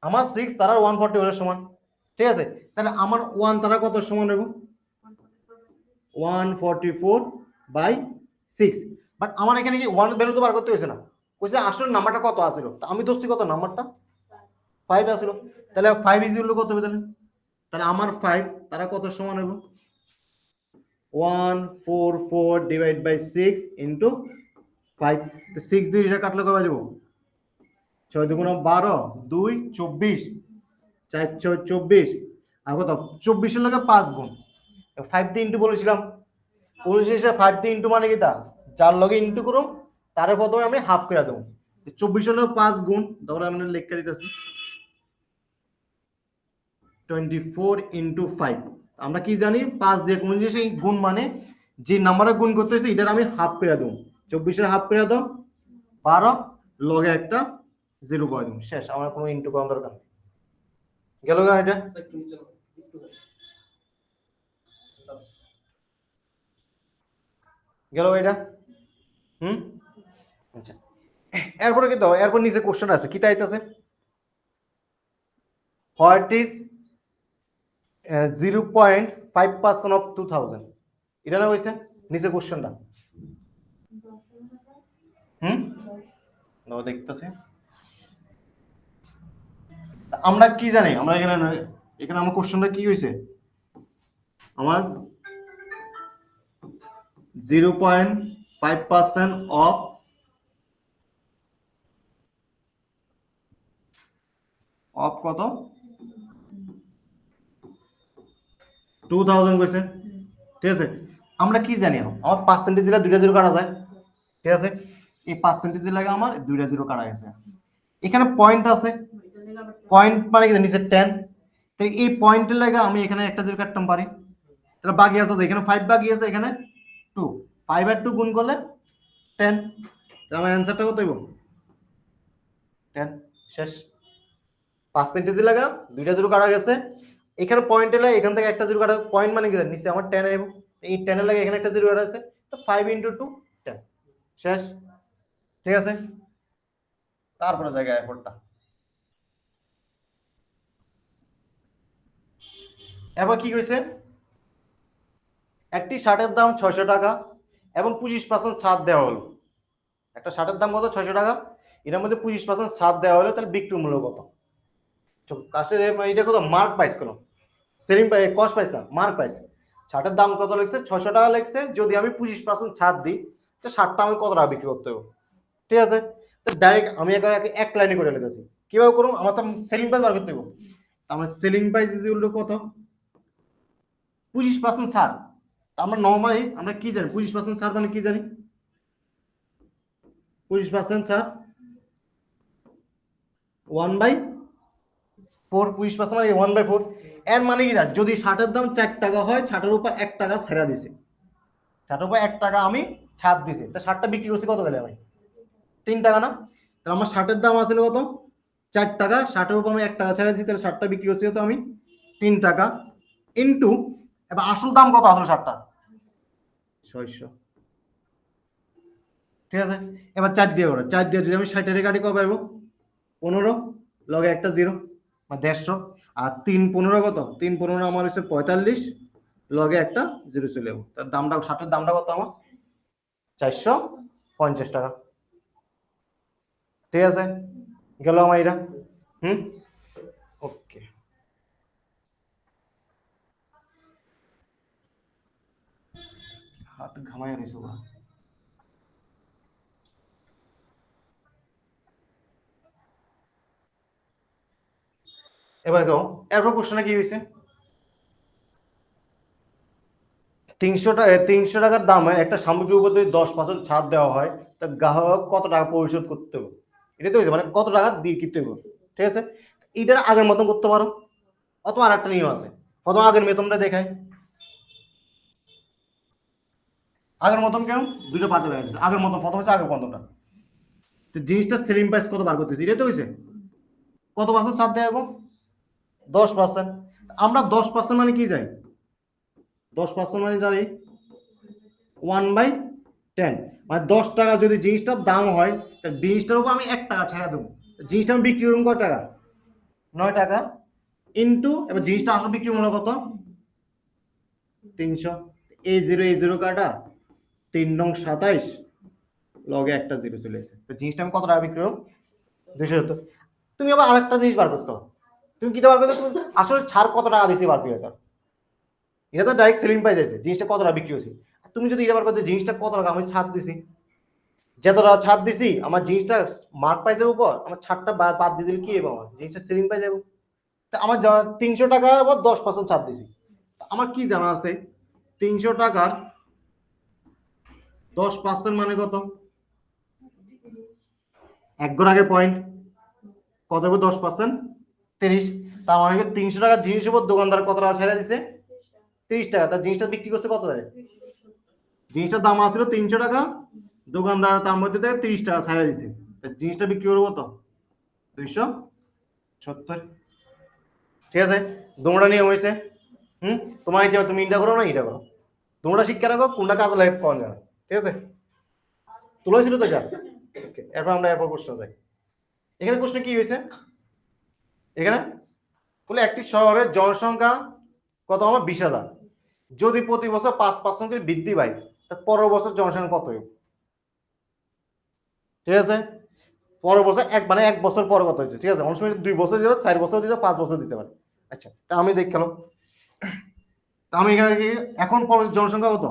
আমার 6 তারার 144 এর সমান, ঠিক আছে। তাহলে আমার 1 তারা কত সমান হবে 144/6, বাট আমার এখানে কি 1 ভ্যালু তো বার করতে হয়েছে না, কইছে আসলে নাম্বারটা কত আসলো, তো আমি ধরছি কত নাম্বারটা 5 আসলো, তাহলে 5 ইকুয়াল টু কত হবে তাহলে, তাহলে আমার 5 তারা কত সমান হবে 144 ডিভাইড বাই 6 ইনটু 5, তো 6 দিয়ে এটা কাটলে কবে যাব 6 দুগুণ 12, 2 24, 4 6 24, আর কত 24 এর লগে 5 গুণ 5 দিয়ে ইনটু বলেছিলাম, 19 এ 5 দিয়ে ইনটু মানে কি তা 4 লগে ইনটু করো, তারে প্রথমে আমি হাফ করে দেব, 24 এর লগে 5 গুণ, তারপরে আমি লিখে দিতেছি 24 ইনটু 5, আমরা কি জানি 5 দিয়ে কোন জিনিস গুণ মানে যে নাম্বারে গুণ করতে হয়েছে এটার আমি হাফ করে দেব, 24 এর হাফ করে দাও 12, লগে একটা 0 করে দেব, শেষ, আমার কোনো ইনটু করার দরকার নেই, গেল গা এটা গেল এটা। আচ্ছা, এরপরে কি দাও, এরপর নিচে কোশ্চেন আছে কি তাইতেছে, হোয়াট ইজ 0.5% অফ 2000, এটা না হইছে নিচে কোশ্চেনটা, নাও দেখতেছি, আমরা কি জানি, আমরা এখানে এখানে আমার কোশ্চেনটা কি হইছে, আমার 0.5% অফ কত 2000 কইছে, ঠিক আছে। আমরা কি জানি আমার পার্সেন্টেজ দিলে দুইটা জিরো কাটা যায়, ঠিক আছে, এই পার্সেন্টেজ লাগে আমার দুইটা জিরো কাটা গেছে, এখানে পয়েন্ট আছে, পয়েন্ট মানে কি নিচে 10, তাই এই পয়েন্টের লাগে আমি এখানে একটা জিরো কাটতাম পারি, তাহলে বাকি আছে তো এখানে 5 বাকি আছে, এখানে 2, 5 আর 2 গুণ করলে 10, তাহলে আমার অ্যানসারটা কত হইব 10, শেষ। পার্সেন্টেজ লাগা দুইটা জিরো কাটা গেছে, এখানে পয়েন্টে লাগে এখান থেকে একটা জিরো কাটা, পয়েন্ট মানে কি নিচে আমার 10 আইব, এই 10 এর লাগে এখানে একটা জিরো কাটা আছে, তো 5 ইনটু 2 10, শেষ, ঠিক আছে। তারপরে জায়গায় এরপরটা, এবার কি কইছে, একটি শার্টের দাম 600 টাকা এবং 25% ছাড় দেওয়া হলো, একটা শার্টের দাম কত 600 টাকা, এর মধ্যে 25% ছাড় দেওয়া হলো, তাহলে বিক্রি মূল্য কত, কাছে এটা কত মার্ক প্রাইস, কোন সেলিং প্রাইস কস্ট প্রাইস না, মার্ক প্রাইস, শার্টের দাম কত লিখছে 600 টাকা লিখছে, যদি আমি 25% ছাড় দিই তো শার্টটা আমি কত টাকা বিক্রি করতে হবে, ঠিক আছে। তো ডাইরেক্ট আমি এক লাইনে করে লিখেছি, কিভাবে করব, আমার তো সেলিং প্রাইস বার করতে হবে, আমার selling price is equal to কত 25% ছাড়, আমরা নরমালি আমরা কি জানি 25% ছাড় মানে কি জানি, 25% ছাড় 1/4, 25% মানে 1/4, এর মানে কি না, যদি শার্টের দাম 4 টাকা হয়, শার্টের উপর 1 টাকা ছেড়ে দিছে, শার্টের উপর 1 টাকা আমি ছাড় দিছি, তা শার্টটা বিক্রি করছি কত গেলে আমি 3 টাকা না, তাহলে আমার শার্টের দাম আছে কত 4 টাকা, শার্টের উপর আমি 1 টাকা ছেড়ে দিছি, তাহলে শার্টটা বিক্রি করছি কত আমি 3 টাকা, ইনটু এবার আসল দাম কত আসলে শার্টটা 600, ঠিক আছে। এবার 4 দিয়ে করো, 4 দিয়ে যদি আমি 60 এর গাড়ি কবে পাবো 15, লগে একটা জিরো মানে 150, আর 3 15 কত 3 15 আমার হচ্ছে 45, লগে একটা জিরো চলে যাবো, তার দামটা শার্টের দামটা কত আমার 450 টাকা, ঠিক আছে, গেল আমার এটা, ওকে। হাত ঘামায় নিছো বা, এবার দেখো এরপর কোশ্চেনে কি হয়েছে, 300 টাকার দামে একটা সামগ্রীর উপর যদি 10% ছাড় দেওয়া হয়, তা গ্রাহক কত টাকা পরিশোধ করতে হবে, এটা তো হয়েছে মানে কত টাকা দিয়ে কিনতে হবে, ঠিক আছে। এটার আগের মতন করতে পারো, অথবা আর একটা নিয়ম আছে, প্রথম আগের নিয়মটা দেখায়, আগের মতন কেন দুইটা পার্টে দেখা যাচ্ছে, আগের মতন প্রথম হচ্ছে আগের পর্যন্তটা। তো জিনিসটা সেলিং প্রাইস কত বার করতেছি, এটা তো হয়েছে কত পার্সেন্ট ছাড় দেওয়া এবং 10%। আমরা 10% মানে কি জানি, 10% মানে জানি 1/10, মানে 10 টাকা যদি জিনিসটার দাম হয় তাহলে জিনিসটার উপর আমি 1 টাকা ছাড়া দেবো। জিনিসটা আমি বিক্রি করবো কত টাকা, 9 টাকা, ইন্টু এবার জিনিসটা আসলে বিক্রি মূল্য কত 300, এই জিরো কাটা 3×27 লগে একটা জিরো চলে এসেছে, তো জিনিসটা আমি কত টাকা বিক্রি করবো 270। তুমি আবার আরেকটা জিনিস বার করতে হবে, তুমি কি বার করতে, তুমি আসলে ছাড় কত টাকা দিছি বার করে দাও, এটা তো ডাইরেক্ট সেলিং প্রাইস আছে, জিনিসটা কত টাকা বিক্রি হয়েছে। তুমি যদি এটা বার করতে জিনিসটা কত টাকা আমি ছাড় দিছি, যত টাকা ছাড় দিছি আমার জিনিসটা মার্ক প্রাইসের উপর আমার ছাড়টা বাদ দিয়ে দিলে কি হবে, আমার জিনিসটা সেলিং প্রাইস যাবে। তা আমার 300 টাকার উপর 10% ছাড় দিছি, আমার কি জানা আছে 300 টাকার 10% মানে কত, এক ঘর আগে পয়েন্ট কত হবে 10%, 30। তার মানে 300 টাকার জিনিস উপর দোকানদার কত টাকা ছেড়ে দিছে 30 টাকা, তার জিনিসটা বিক্রি করছে কত টাকা, জিনিসটার দাম আসছিল 300 টাকা, দোকানদার তার মধ্যে থেকে 30 টাকা ছেড়ে দিছে, জিনিসটা বিক্রি করবো কত 270। ঠিক আছে, তোমরা নিয়ম হয়েছে। তোমার ইচ্ছা তুমি এটা করো না এটা করো, তোমরা শিক্ষা রাখো কোনটা কাজে লাগে পাওয়া যাবে। ঠিক আছে, তুলে ছিল তো যা। এরপর আমরা এরপর প্রশ্ন যাই। এখানে প্রশ্ন কি হয়েছে, এখানে বলে একটি শহরের জনসংখ্যা কত, আমার 20,000, যদি প্রতি বছর 5% করে বৃদ্ধি পায় তা পরের বছর জনসংখ্যা কত হবে। ঠিক আছে, পরের বছর মানে 1 বছর পরে কত হয়েছে। ঠিক আছে, অনেক সময় 2 বছর দিতে, 4 বছর দিতে, 5 বছর দিতে পারে। আচ্ছা, তা আমি দেখ গেল, তা আমি এখানে কি এখন পরের জনসংখ্যা কত,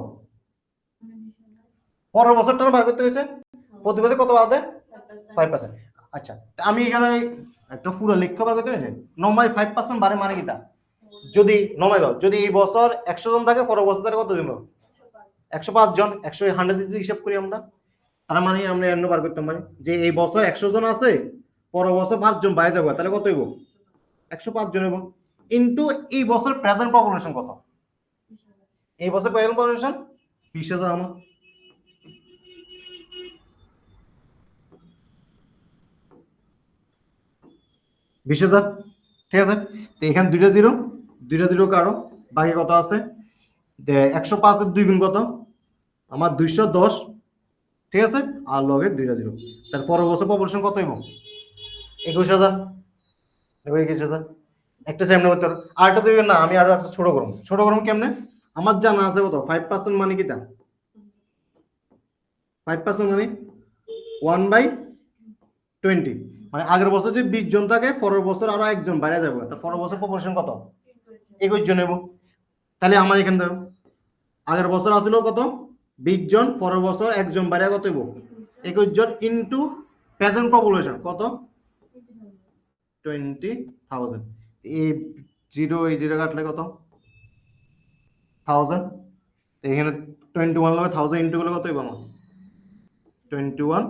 পরের বছরটা বার করতে হয়েছে, প্রতি বছর কত বাড়বে 5%। আচ্ছা, আমি এখানে একটা পুরো লেখা বার করতে হয়েছে, নর্মালি 5% বাড়ে মানে কি তা, যদি নমাই দাও, যদি এই বছর 100 জন থাকে পরের বছর তাহলে কত জন, 105 জন, 100 যদি হিসাব করি আমরা, তার মানে আমরা এন্ন বার করতে পারি যে এই বছর 100 জন আছে, পরের বছর 5 জন বাইরে যাবো, তাহলে কত হইব 105 জন হইব, ইন্টু এই বছর প্রেজেন্ট পপুলেশন কত, এই বছর প্রেজেন্ট পপুলেশন 20,000 আমার, বিশ হাজার। ঠিক আছে, তো এখানে দুইটা জিরো কারো, বাকি কত আছে 105 2 গুণ কত আমার 210। ঠিক আছে, আর লগে দুইটা জিরো, তার পরের বছর পপুলেশন কত হইব 21,000, 21,000। একটা সেম করতে পারো, আরেকটা দিবেন না, আমি আরো একটা ছোট করুন কেমনে, আমার জানা আছে কত 5% মানে কি তা, 5% মানে 1/20, মানে আগের বছর যদি 20 জন থাকে পরের বছর আরো একজন বাইরে যাবে, তা পরের বছর পপুলেশন কত 21 জন হইব। তাহলে আমার এখান থেকে আগের বছর আসলো কত 20 জন, পরের বছর একজন বাইরে কত হইব 21 জন, ইন্টু প্রেজেন্ট পপুলেশন কত 20,000, এই জিরো কাটলে কত 1000, এখানে 21 লগে 1000 ইন্টু করলে কত হইব আমার 21,000,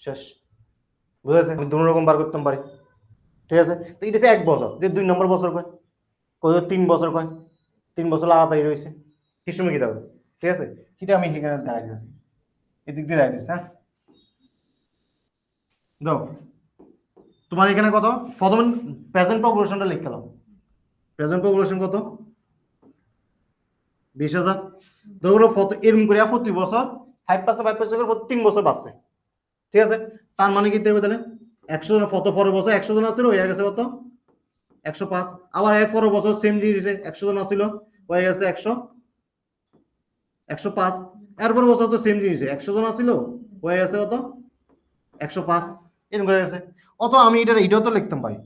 শেষ। বুঝেছে, আমি দুটো রকম বার করতে পারি। ঠিক আছে, তো এটা হচ্ছে 1 বছর, যে 2 নম্বর বছর কয়, কই 3 বছর কয়, 3 বছর লাগাতারি রয়েছে কিছু কি দাও। ঠিক আছে, সেটা আমি সেখানে দেখাই দিয়েছি, এদিক দিয়ে দেখাই দিচ্ছি। হ্যাঁ, দাও তোমার এখানে কত, প্রথম প্রেজেন্ট পপুলেশনটা লিখে নাও, প্রেজেন্ট পপুলেশন কত 20,000, ধরো কত এরকম করে প্রতি বছর 5% করে প্রতি 3 বছর বাড়ছে। ঠিক আছে, তার মানে কি দেবে তাহলে 100 জন, কত পরের বছর 100 জন আসছিল হয়ে গেছে কত 105, আবার এর পরের বছর সেম জিনিস 100 জন আসছিল হয়ে গেছে 105, এরপর বছর তো সেম জিনিস 100 জন আসছিল হয়ে গেছে কত 105, এরকম করে গেছে। অত আমি এটাও তো লিখতাম পারি,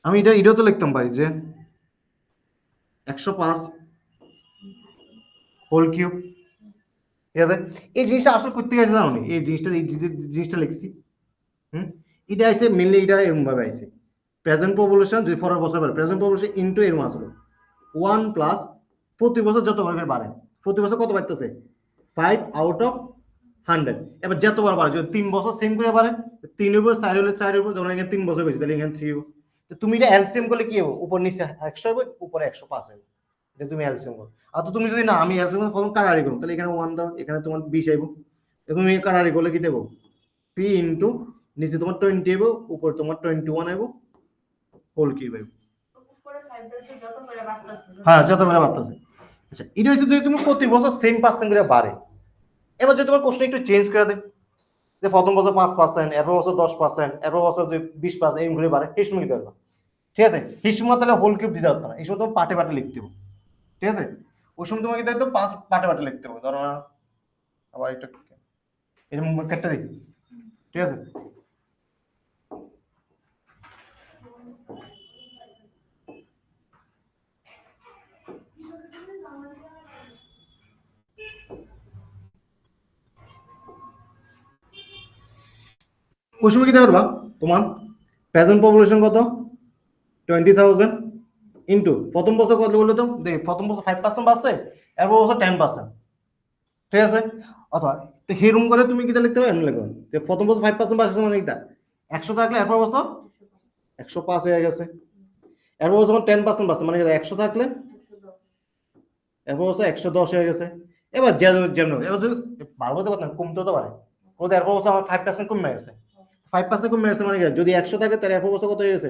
আমি এটাও তো লিখতাম পারি যে 105 হোল কিউব। ঠিক আছে, এই জিনিসটা আসলে করতে গেছে জানো, এই জিনিসটা লিখছি। এটা আছে মেনলি, এটা এরকম ভাবে আছে প্রেজেন্ট পপুলেশন, যদি পরের বছর বাড়ে প্রেজেন্ট পপুলেশন ইনটু এরকম আসলো 1 প্লাস প্রতি বছর যত করে বাড়ে, প্রতি বছর কত বাড়তেছে 5 আউট অফ 100 এবার যতবার বাড়ে যদি 3 বছর সেম করে বাড়ে 3 হইব 4 হলে 4 হইব ধরুন এখানে 3 বছর হয়েছে তাহলে এখানে 3 হইব তো তুমি এটা এলসিএম করলে কি হবে উপর নিচে 100 হবে উপরে 105 হবে এটা তুমি এলসিএম করো আর তো তুমি যদি না আমি এলসিএম প্রথম কারারি করো তাহলে এখানে 1 দাও এখানে তোমার 20 আইব তুমি কারারি করলে কি দেবো 3 ইনটু নিচে তোমার 20 আইব উপরে তোমার 21 আইব হোল কিউব আইব হ্যাঁ যত করে বাড়তেছে আচ্ছা এটা হচ্ছে যদি তুমি প্রতি বছর সেম পার্সেন্ট করে বাড়ে এবার যদি তোমার কোশ্চেন একটু চেঞ্জ করে দেয় যে প্রথম বছর 5%, এরপর বছর 10%, এরপর বছর 20% এরকম করে বাড়ে এই সময় দিতে পারবা ঠিক আছে এই সময় তাহলে হোল কিউব দিতে পারতো না এই সময় তোমার পাটে পাটে লিখতে হবে ঠিক আছে ওই সময় তোমাকে দেখতো পাটে পাটে লিখতে হবে ধরো না আবার এটা এরকম কেটে দিই ঠিক আছে ওই সময় কি দেখবা তোমার প্রেজেন্ট পপুলেশন কত 20,000 ইন্টু প্রথম বছর কত বললো তো দেখ প্রথম বছর 5% বাড়ছে এরপর বছর 10% ঠিক আছে অথবা তো সেরকম করে তুমি কিটা লিখতে হবে এমন লিখবে তো প্রথম বছর 5% বাড়ছে মানে কিটা 100 থাকলে এরপর বছর 105 হয়ে গেছে এরপর বছর 10% বাড়ছে মানে 100 থাকলে এরপর বছর 110 হয়ে গেছে এবার যেমন এবার যদি বাড়বো তো কথা কমতেও তো পারে ওদের এরপর বছর আমার 5% কমে গেছে 5% কমে গেছে মানে কি যদি 100 থাকে তাহলে এরপর বছর কত হয়ে গেছে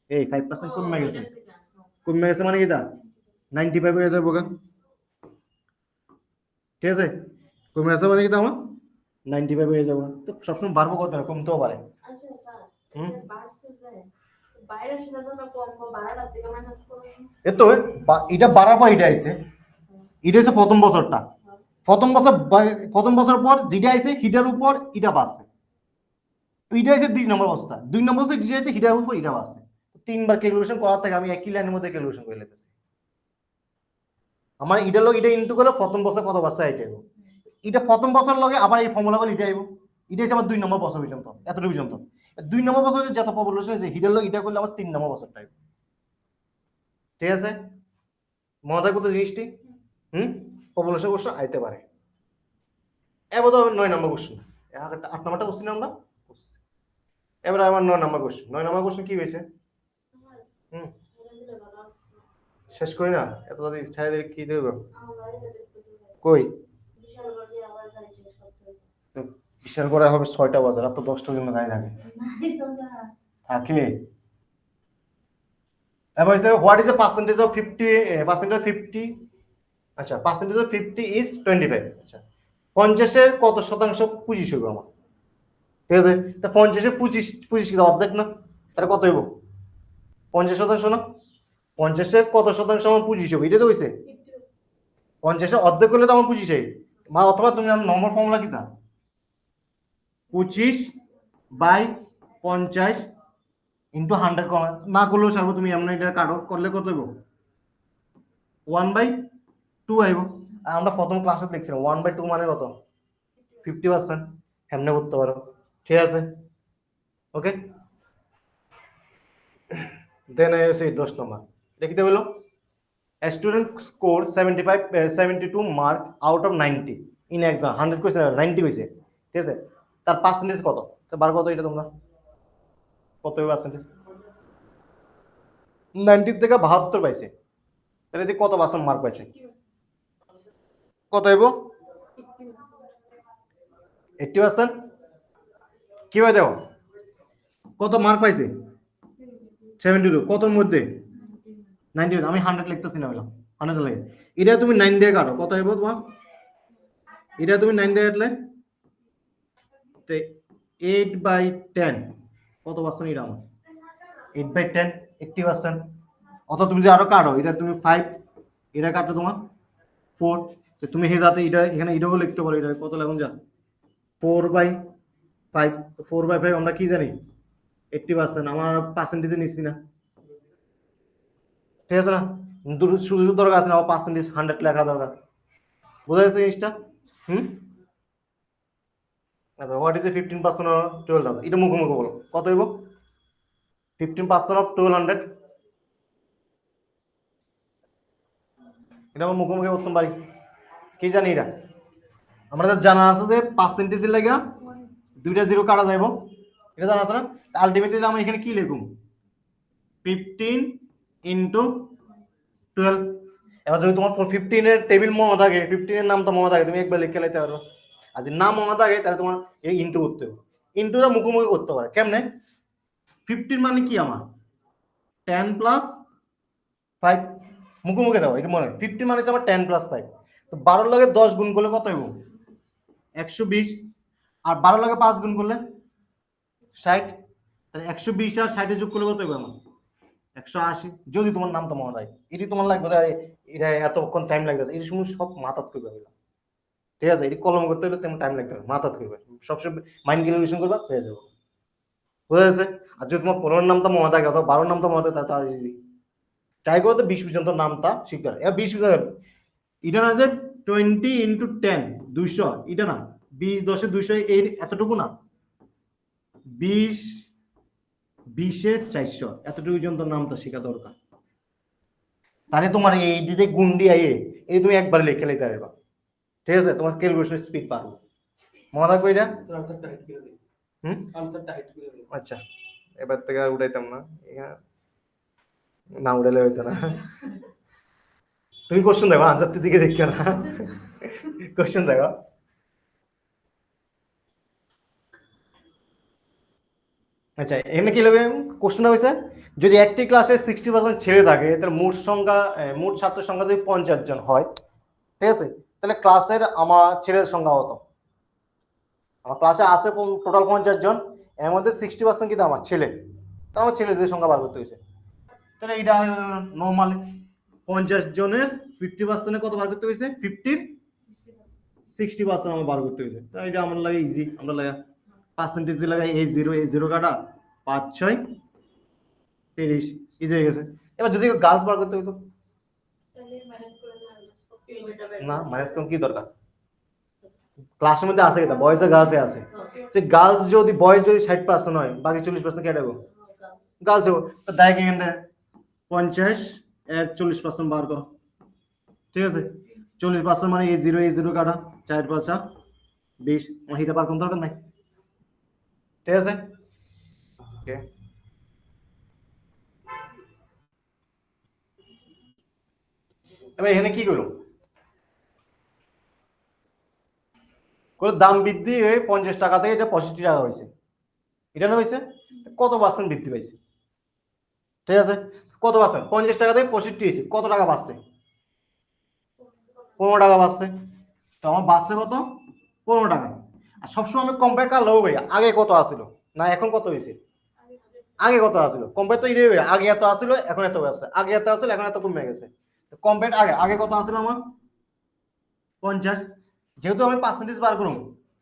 এই 5% কমে গেছে কমে গেছে মানে কি তা 95 হয়ে যাবে বোকা ঠিক আছে কমে গেছে মানে কি তা আমার 95 হয়ে যাবে তো সবসময় বাড়বো কত না কমতেও পারে হুম এতো এটা বাড়ার পর এটা আইছে এটা হচ্ছে প্রথম বছরটা প্রথম বছর পর যেটা আইছে হিটার উপর এটা বাড়ছে এটা হচ্ছে 2 নম্বর বছরটা 2 নম্বর বছর যেটা আছে হিটার উপর এটা বাড়ছে তিনবার ক্যালকুলেশন করার থেকে আমি একই লাইনের মধ্যে ক্যালকুলেশন করে লিখতেছি আমার এটা লগ এটা ইনটু করে প্রথম বছর কত বাড়ছে এটা এটা প্রথম বছর লগে আবার এই ফর্মুলা গুলো এটা আইব এটা হচ্ছে আমার 2 নম্বর বছর পর্যন্ত এতটুকু পর্যন্ত 2 নম্বর বছর যত পপুলেশন আছে হিটার লগ এটা করলে আমার 3 নম্বর বছরটা আইব ঠিক আছে মজা করতে জিনিসটি পপুলেশন কোশ্চেন আইতে পারে এবার তো 9 নম্বর কোশ্চেন 8 নম্বরটা কোশ্চেন আমরা এবার আমার 9 নম্বর কোশ্চেন 9 নম্বর কোশ্চেন কি হয়েছে হুম শেষ করি না এত যদি ছাড়া দিয়ে কি দেব কই তো বিশাল করে হবে 6টা বাজার আর তো 10টার জন্য গাড়ি থাকে থাকে এবার হচ্ছে what is the percentage of 50 আচ্ছা পার্সেন্টেজ অফ 50 ইজ 25 আচ্ছা 50-এর কত শতাংশ 25 হবে আমার ঠিক আছে তা 50-এ 25 কি অর্ধেক না তাহলে কত হইব 50% না 50-এর কত শতাংশ আমার 25 হবে এটা তো হইছে 50-এর অর্ধেক করলে তো আমার 25 হয় মা অথবা তুমি নম্বর ফর্মুলা কি তা 25/50 ইন্টু 100 কমা না করলেও সারবো তুমি এমন এটা কাটো করলে কত হইব 1/2 আইব আর আমরা প্রথম ক্লাসে দেখছিলাম 1/2 মানে কত 50% এমনি করতে পারো ঠিক আছে ওকে দেন হচ্ছে 10 নম্বর এটা কি হলো A student scored 72 mark out of 90 in exam 100 question 90 হয়েছে ঠিক আছে তার পার্সেন্টেজ কত তো বার কত এটা তোমরা কত পার্সেন্টেজ 90 থেকে 72 পাইছে তাহলে এতে কত পার্সেন্ট মার্ক পাইছে কত হইব 80% কি ভাই দেখো কত মার্ক পাইছে 72 কতর মধ্যে 90 আমি 100 লিখতেছি না বললাম 100 লাগে এটা তুমি 9 দিয়ে কাটো কত হইব তোমার এটা তুমি 9 দিয়ে কাটলে তো 8/10 কত পার্সেন্ট এটা আমার 8/10 80% অত তুমি যে আরো কাটো এটা তুমি 5 এটা কাটো তোমার 4 তো তুমি হে যাতে এটা এখানে এটাও লিখতে পারো এটা কত লাগুন যা 4/5 তো 4/5 আমরা কি জানি 80% আমার পার্সেন্টেজে নিচ্ছি না ঠিক আছে না শুধু শুধু দরকার আছে না পার্সেন্টেজ 100 লেখা দরকার বোঝা যাচ্ছে জিনিসটা হোয়াট ইজ এ 15% অফ 12,000 এটা মুখোমুখি বলো কত হইব 15% অফ 1200 এটা আমার মুখোমুখি উত্তম পারি কি জানি এটা আমাদের জানা আছে যে পার্সেন্টেজের লাগা দুইটা জিরো কাটা যাইব, এটা জানা আছে না? আলটিমেটলি আমি এখানে কি লিখুম, 15 ইন্টু 12। এবার যদি তোমার 15 এর টেবিল মনে থাকে, 15 এর নাম তো মনে থাকে, তুমি একবার লিখে লাইতে পারো। আর যদি নাম মনে থাকে তাহলে তোমার এই ইন্টু করতে হবে। ইন্টুটা মুখোমুখি করতে পারে কেমনে? 15 মানে কি আমার 10 প্লাস 5, মুখোমুখি দাও, এটা মনে হয় 15 মানে হচ্ছে আমার 10 প্লাস 5। তো 12 লাগে 10 গুণ করলে কত হইব? 120। আর 12 লাগে 5 গুণ করলে 60। তাহলে 120 আর 60 যোগ করলে কত হইব আমার? 180। যদি তোমার নাম তো মনে হয়, এটি তোমার লাগবে, এটা এতক্ষণ টাইম লাগতেছে, এই সময় সব মাথাত করবে, ঠিক আছে? এটি কলম করতে হলে তেমন টাইম লাগবে, মাথাত করবে, সবসময় মাইন্ড ক্যালকুলেশন করবা, হয়ে যাবে, বুঝা গেছে? আর যদি তোমার 15 নাম তো মনে থাকে অথবা 12 নাম তো মনে থাকে, তাহলে ইজি। ট্রাই করো তো 20 পর্যন্ত নামটা শিখতে পারে। 20 এটা না যে 20 ইন্টু 10 200, এটা না 20 10 200, এই এতটুকু না, 20 20 400, এতটুকু পর্যন্ত নামটা শেখা দরকার। তাহলে তোমার এই যে গুণ দিয়ে এই তুমি একবার লিখে লিখতে পারবা, ঠিক আছে? তোমার ক্যালকুলেশন স্পিড পারবে, মনে রাখবে এটা। আচ্ছা, এবার থেকে আর উঠাইতাম না, না উঠালে হইতো না। তুমি কোশ্চেন দেখো, আনসারটির দিকে দেখো না, কোশ্চেন দেখো। আচ্ছা, এখানে কি লাগবে? কোশ্চেনটা হয়েছে যদি একটি ক্লাসে 60% ছেলে থাকে, তাহলে মোট সংখ্যা, মোট ছাত্র সংখ্যা যদি 50 জন হয়, ঠিক আছে, তাহলে ক্লাসের আমার ছেলের সংখ্যা কত? আমার ক্লাসে আছে টোটাল 50 জন, এর মধ্যে 60% কিন্তু আমার ছেলে, তাহলে আমার ছেলেদের সংখ্যা বার করতে হয়েছে। তাহলে এটা নর্মালি 50 জনের 50% কত বার করতে হয়েছে? 50 60% আমার বার করতে হয়েছে। তাই এটা আমার লাগে ইজি, আমরা লাগে পার্সেন্টেজ লাগাই, এই জিরো কাটা 5 6 30, ইজি হয়ে গেছে। এবার যদি গার্লস বার করতে হইতো, না মাইনাস কোন কি দরকার, ক্লাসের মধ্যে আছে কিনা বয়েজ আর গার্লসে আছে, যে গার্লস যদি বয়েজ যদি 60% হয়, বাকি 40% কে দেবো? গার্লস হবো। তো দেখ এখানে 50 এর 40% বার করো, ঠিক আছে? 40% মানে এই জিরো কাটা 4 5 20, আমার হিটা বার কোন দরকার নাই, ঠিক আছে? ওকে, এবার এখানে কি করো, করে দাম বৃদ্ধি হয়ে 50 টাকা থেকে এটা 65 টাকা হয়েছে, এটা না হয়েছে? কত পার্সেন্ট বৃদ্ধি পাইছে, ঠিক আছে? কত পার্সেন্ট? 50 টাকা থেকে 65 হয়েছে, কত টাকা বাড়ছে? 15 টাকা বাড়ছে। তো আমার বাড়ছে কত? 15 টাকা। আর সবসময় আমি কম্পেয়ার কার লোক, আগে কত আসছিল না এখন কত হয়েছে? আগে কত আসছিল, কম্পেয়ার তো এটাই, আগে এত আসছিল এখন এত আছে, আগে এত আসছিল এখন এত কমে গেছে। কম্পেয়ার আগে আগে কত আসছিল আমার? 50। যেহেতু আমি পার্সেন্টেজ বার করব,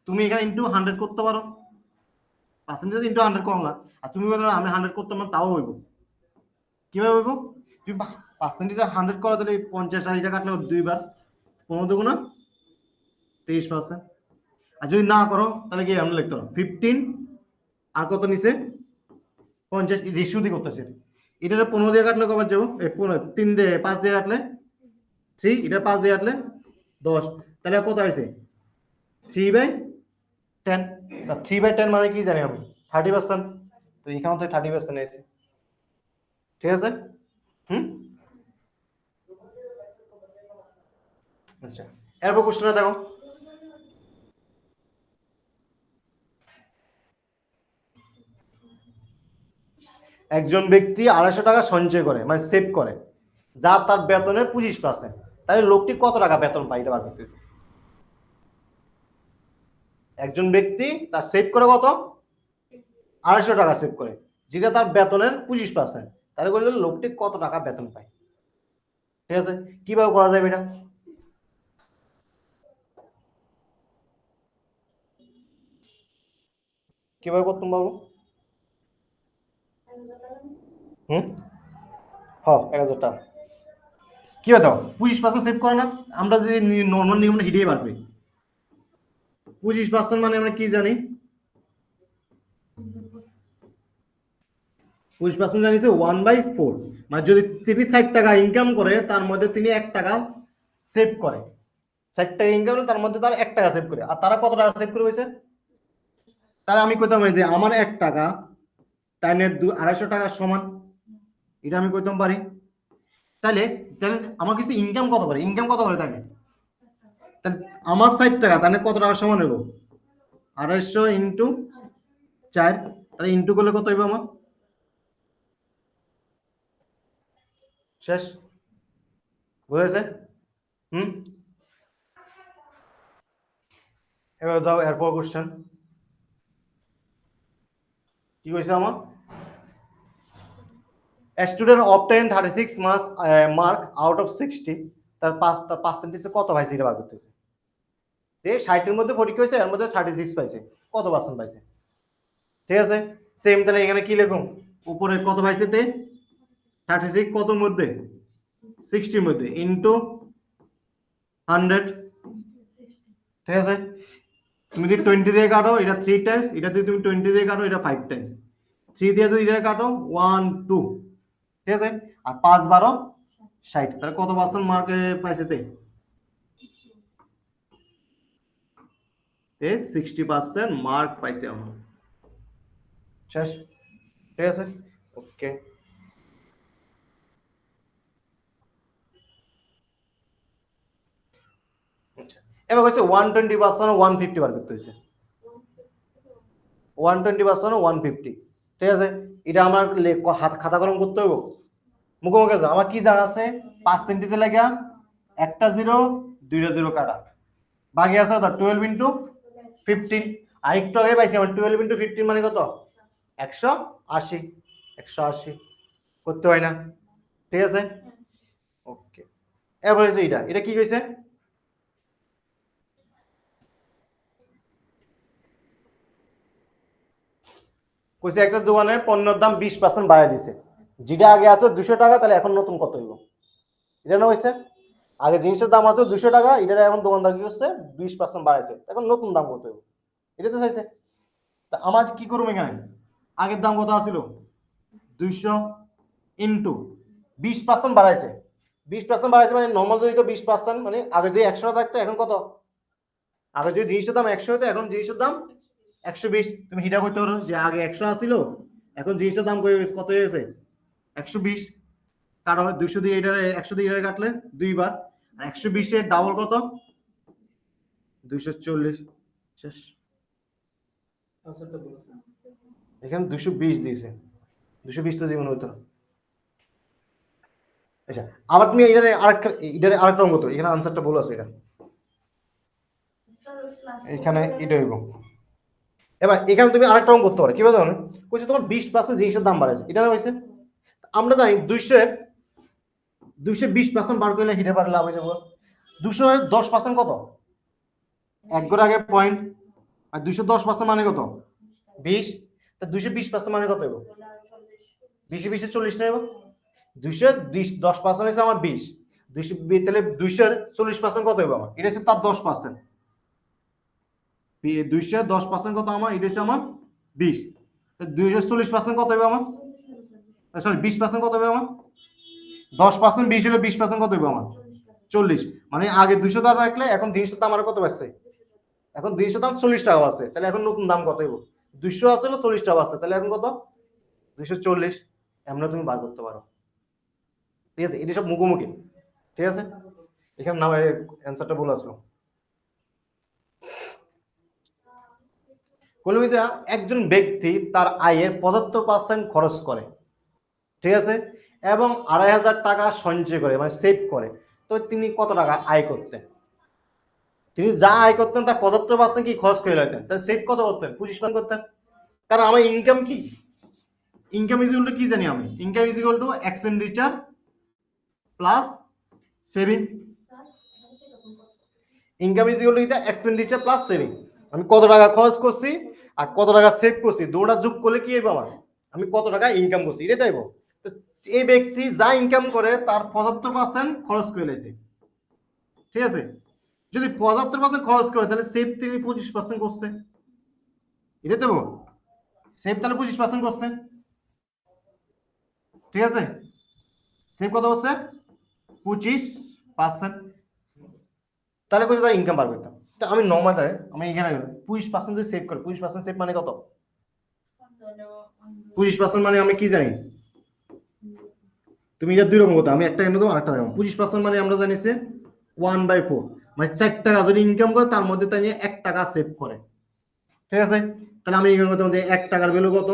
তুমি এখানে ইন্টু 100 করতে পারো, পার্সেন্টেজ ইন্টু 100 করলা, আর তুমি বলো আমি 100 করতে পারবো, তাও হইব। কিভাবে হইব? তুমি পার্সেন্টেজ 100 করো, তাহলে 50 আর এটা কাটলে দুইবার, 15 দুগুণা 23%। আর যদি না করো তাহলে কি আমরা লিখতে পারো 15 আর কত নিচে 50, রেশিও দিয়ে করতেছে, এটা 15 দিয়ে কাটলে কবার যাবো? 3 দিয়ে 5 দিয়ে কাটলে 3, এটা 5 দিয়ে কাটলে 10, তাহলে কত হয়েছে? 3/10। 3/10 মানে কি জানি আমি? 30%। তো এখানে তো 30% এসেছে, ঠিক আছে? হুম, আচ্ছা, এরপর কোশ্চেনটা দেখো। একজন ব্যক্তি 250 টাকা সঞ্চয় করে, মানে সেভ করে, যা তার বেতনের 25%, তাহলে লোকটি কত টাকা বেতন পায়, এটা বার করতে হবে। একজন ব্যক্তি তার সেভ করে কত? 250 টাকা সেভ করে, যেটা তার বেতনের 25%, তাহলে বললে লোকটি কত টাকা বেতন পায়, ঠিক আছে? কিভাবে করা যাবে এটা? কিভাবে করতাম বাবু? হুম, হ্যাঁ 1000 টাকা কি দাও 25% সেভ করে না, আমরা যদি নর্মাল নিয়মটা হিটেই পারবে। 25% মানে আমরা কি জানি? 25% জানিছে 1/4, মানে যদি তিনি 60 টাকা ইনকাম করে তার মধ্যে তিনি 1 টাকা সেভ করে, ষাট টাকা ইনকাম হলে তার মধ্যে তার 1 টাকা সেভ করে, আর তারা কত টাকা সেভ করে হয়েছে? তাহলে আমি কইতাম যে আমার 1 টাকা তাই 250 টাকা সমান, এটা আমি কইতাম পারি। তাহলে তাহলে আমার কিছু ইনকাম কত করে, ইনকাম কত করে তাহলে? তাহলে আমার 60 টাকা তাহলে কত টাকা সমান হইব? 250 ইন্টু 4, তাহলে ইন্টু করলে কত হইব আমার? শেষ, বুঝেছে? হুম, এবার যাও এরপর কোশ্চেন কি কইছে আমার? A student obtained 36 mark out of 60, তার পার্সেন্টেজে কত পাইছে এটা বার করতেছে। তে 60 এর মধ্যে পরীক্ষা হয়েছে, এর মধ্যে 36 পাইছে, কত পার্সেন্ট পাইছে? ঠিক আছে, সেম। তাহলে এখানে কি লিখুন? উপরে কত পাইছে তে 36 কত মধ্যে 60 মধ্যে ইনটু 100, ঠিক আছে। তুমি যদি 20 দিয়ে কাটো এটা 3 টাইমস, এটা যদি তুমি 20 দিয়ে কাটো এটা 5 টাইমস, 3 দিয়ে যদি এটা কাটো 1 2, ঠিক আছে। আর 5 12 60, তাহলে কত পার্সেন্ট মার্ক পাইছে তে? 60% মার্ক পাইছে আমার। শেষ, ঠিক আছে, ওকে। আচ্ছা, এবার হচ্ছে 120% 150 বার করতে হয়েছে, 120% 150, ঠিক আছে। এটা আমার খাতা কলম করতে হবে, মুখোমুখি আমার কি জানা আছে? পার্সেন্টেজে লাগা একটা জিরো দুইটা জিরো কাটা, বাকি আছে তো 12 ইন্টু 15। আর একটু আগে পাইছি আমার 12 ইন্টু 15 মানে কত? 180, 180 করতে হয় না, ঠিক আছে, ওকে। এবার হচ্ছে এটা কি কইছে? কইছে একটা দোকানে পণ্যের দাম 20% বাড়ায় দিছে, যেটা আগে আছে 200 টাকা, তাহলে এখন নতুন কত হইব? এটা না হইছে আগে জিনিসের দাম আছে 200 টাকা, এটা এখন দোকানদার কি করছে 20% বাড়াইছে, এখন নতুন দাম কত হইব? এটা তো চাইছে। তা আমার কি করব এখানে? আগের দাম কত ছিল? 200 ইন্টু 20% বাড়াইছে, 20% বাড়াইছে মানে নর্মাল যদি 20% মানে আগে যে 100 থাকতো এখন কত? আগে যে জিনিসের দাম 100 হতো এখন জিনিসের দাম 120। তুমি হিসাব করতে পারো যে আগে 100 আসিল, এখন জিনিসের দাম কত হয়েছে? 120। কারণ 200 দিয়ে এটা 100 দিয়ে এটা কাটলে দুইবার, আর 120 এর ডাবল কত? 240। শেষ, এখানে 220 দিয়েছে, 220 তো জীবন হইতো। আচ্ছা, আবার তুমি আরেকটা অঙ্ক তো, এখানে আনসারটা ভুল আছে, এটা এখানে এটা হইব। এবার এখানে তুমি আরেকটা অঙ্ক করতে পারো, কিভাবে জানো? কইছে তোমার 20% জিনিসের দাম বাড়াইছে, এটা না হইছে? আমরা জানি 220% বার করলে হিরে পারলে লাভ হয়ে যাবো। 210% কত? এক ঘর আগে পয়েন্ট, আর 210% মানে কত? 20। তা 220% মানে কত হইব? 20 40 না হইব? 210% হচ্ছে আমার 20, 200 তাহলে 240% কত হইব আমার? এটা হচ্ছে তার 10%, 210% কত আমার? এটা হচ্ছে আমার 20, 240% কত হইব আমার? সরি 20% কত হইব আমার? 10% 20 হলে 20% কত হইব আমার? 40। মানে আগে 200 টাকা রাখলে এখন জিনিসের দাম আরো কত বাড়ছে? এখন জিনিসের দাম 40 টাকা আছে, তাহলে এখন নতুন দাম কত হইব? 200 আসলে 40 টাকা আছে, তাহলে এখন কত? 240। এমন তুমি বার করতে পারো, ঠিক আছে। এটা সব মুখোমুখি, ঠিক আছে। এখানে না অ্যান্সারটা ভুল আসলো। বলবি যে একজন ব্যক্তি তার আয়ের 75% খরচ করে, ঠিক আছে, এবং 2,500 টাকা সঞ্চয় করে মানে সেভ করে, তো তিনি কত টাকা আয় করতেন? তিনি যা আয় করতেন তার 75% কি খরচ করে রাখতেন, তাহলে সেভ কত করতেন? 25% করতেন। কারণ আমার ইনকাম কি? ইনকাম ইজ ইকুয়াল টু কি জানি আমি? Income is equal to expenditure plus saving. Income is equal to expenditure plus saving. আমি কত টাকা খরচ করছি আর কত টাকা সেভ করছি, দুটোটা যোগ করলে কি হইব আমার? আমি কত টাকা ইনকাম করছি এটা চাইবো। তো এই ব্যক্তি যা ইনকাম করে তার 75% খরচ করে লেছে, ঠিক আছে। যদি 75% খরচ করে তাহলে সেভ তিনি 25% করছে, এটা দেবো। সেভ তাহলে 25% করছে, ঠিক আছে। সেভ কত হচ্ছে? 25%। তাহলে কইছে তার ইনকাম বাড়বে না। তো আমি নর্মাল আমি এখানে 25% যদি সেভ করি, 25% সেভ মানে কত? 25% মানে আমি কি জানি? তুমি এটা দুই রকম হতো, আমি একটা এনে দেবো আরেকটা দেবো। 25% মানে আমরা জানি যে 1/4, মানে 4 টাকা যদি ইনকাম করে তার মধ্যে তাই নিয়ে 1 টাকা সেভ করে, ঠিক আছে? তাহলে আমি এখানে বলতাম যে 1 টাকার ভ্যালু কত,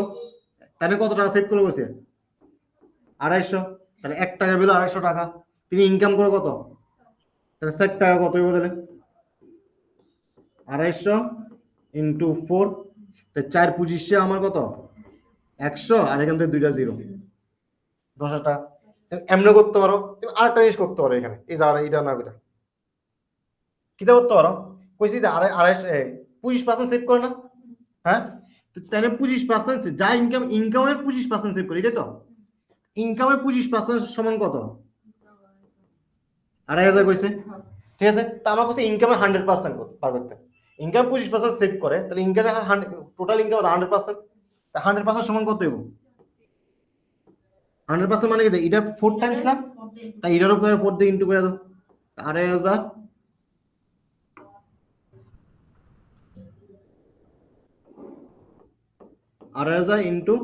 তাহলে কত টাকা সেভ করে বসে 250, তাহলে 1 টাকা ভ্যালু 250 টাকা। তিনি ইনকাম করে কত, তাহলে 4 টাকা কত হইব, তাহলে 250 ইন্টু 4, তাহলে 4 25 আমার কত 100, আর এখান থেকে দুইটা জিরো, 10,000 টাকা। এমনি করতে পারো, আরেকটা জিনিস করতে পারো এখানে, এই যে এটা না এটা কিটা করতে পারো, কইছি যে 25% সেভ করে না, হ্যাঁ? তাহলে 25% যা ইনকামের 25% সেভ করি, এটাই তো ইনকামের 25% সমান কত, 2,500 কইছে, ঠিক আছে? তা আমার কাছে ইনকামে 100% পার করতে, ইনকাম 25% সেভ করে, তাহলে ইনকামে টোটাল ইনকাম 100%, 100% সমান কত হইব? 100% মানে কি, এটা 4 টাইমস না, তাই এটার উপরে 4 দিয়ে ইনটু করে দাও, 2,500 2,500 ইন্টু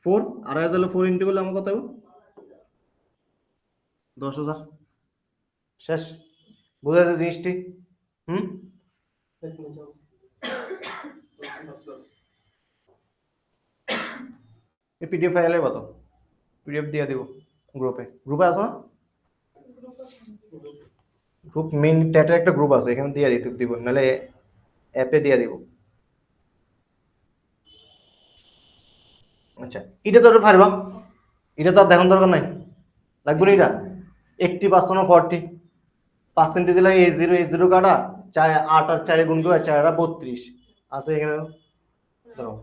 4, 2,500 4 ইন্টু করলে আমার কত হবে? 10,000। শেষ। বুঝা যাচ্ছে জিনিসটি? হুম, এই পিডিএফ ফাইলে কত, পিডিএফ দিয়ে দিব গ্রুপে, গ্রুপে আসো না, গ্রুপ মেইন ট্যাটের একটা গ্রুপ আছে, এখানে দিয়ে দিতে দিব, নাহলে অ্যাপে দিয়ে দিব। আচ্ছা, এটা তো পারবা, এটা তো আর দেখার দরকার নাই, লাগবে না এটা। 80% 40 পার্সেন্টেজ লাগে, A0 কাটা 8 আর 4 গুণ করে 4 আর 32 আছে এখানে, ধরো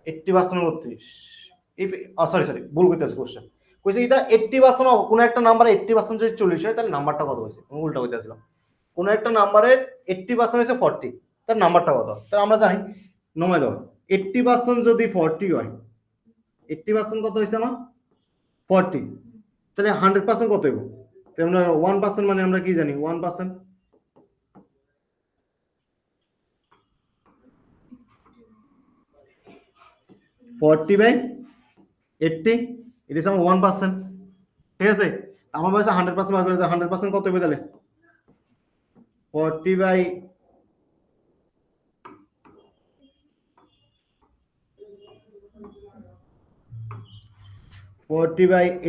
80% 32, সরি সরি ভুল করতেছি কোশ্চেন, কইছে এটা 80% কোন একটা নাম্বারে 80% যদি 40 হয় তাহলে নাম্বারটা কত হইছে, আমি উল্টা কইতাছিলাম। কোন একটা নাম্বারের 80% হইছে 40, তার নাম্বারটা কত? তাহলে আমরা জানি নমাই দাও, 80% যদি 40 হয়, 80% কত হইছে আমার 40, তাহলে 100% কত হইব? তাহলে 1% মানে আমরা কি জানি 1%, 40/80, it is 1%, ঠিক আছে? আমার বয়সে 100% বার করে দাও, 100% কত হবে তাহলে 40 বাই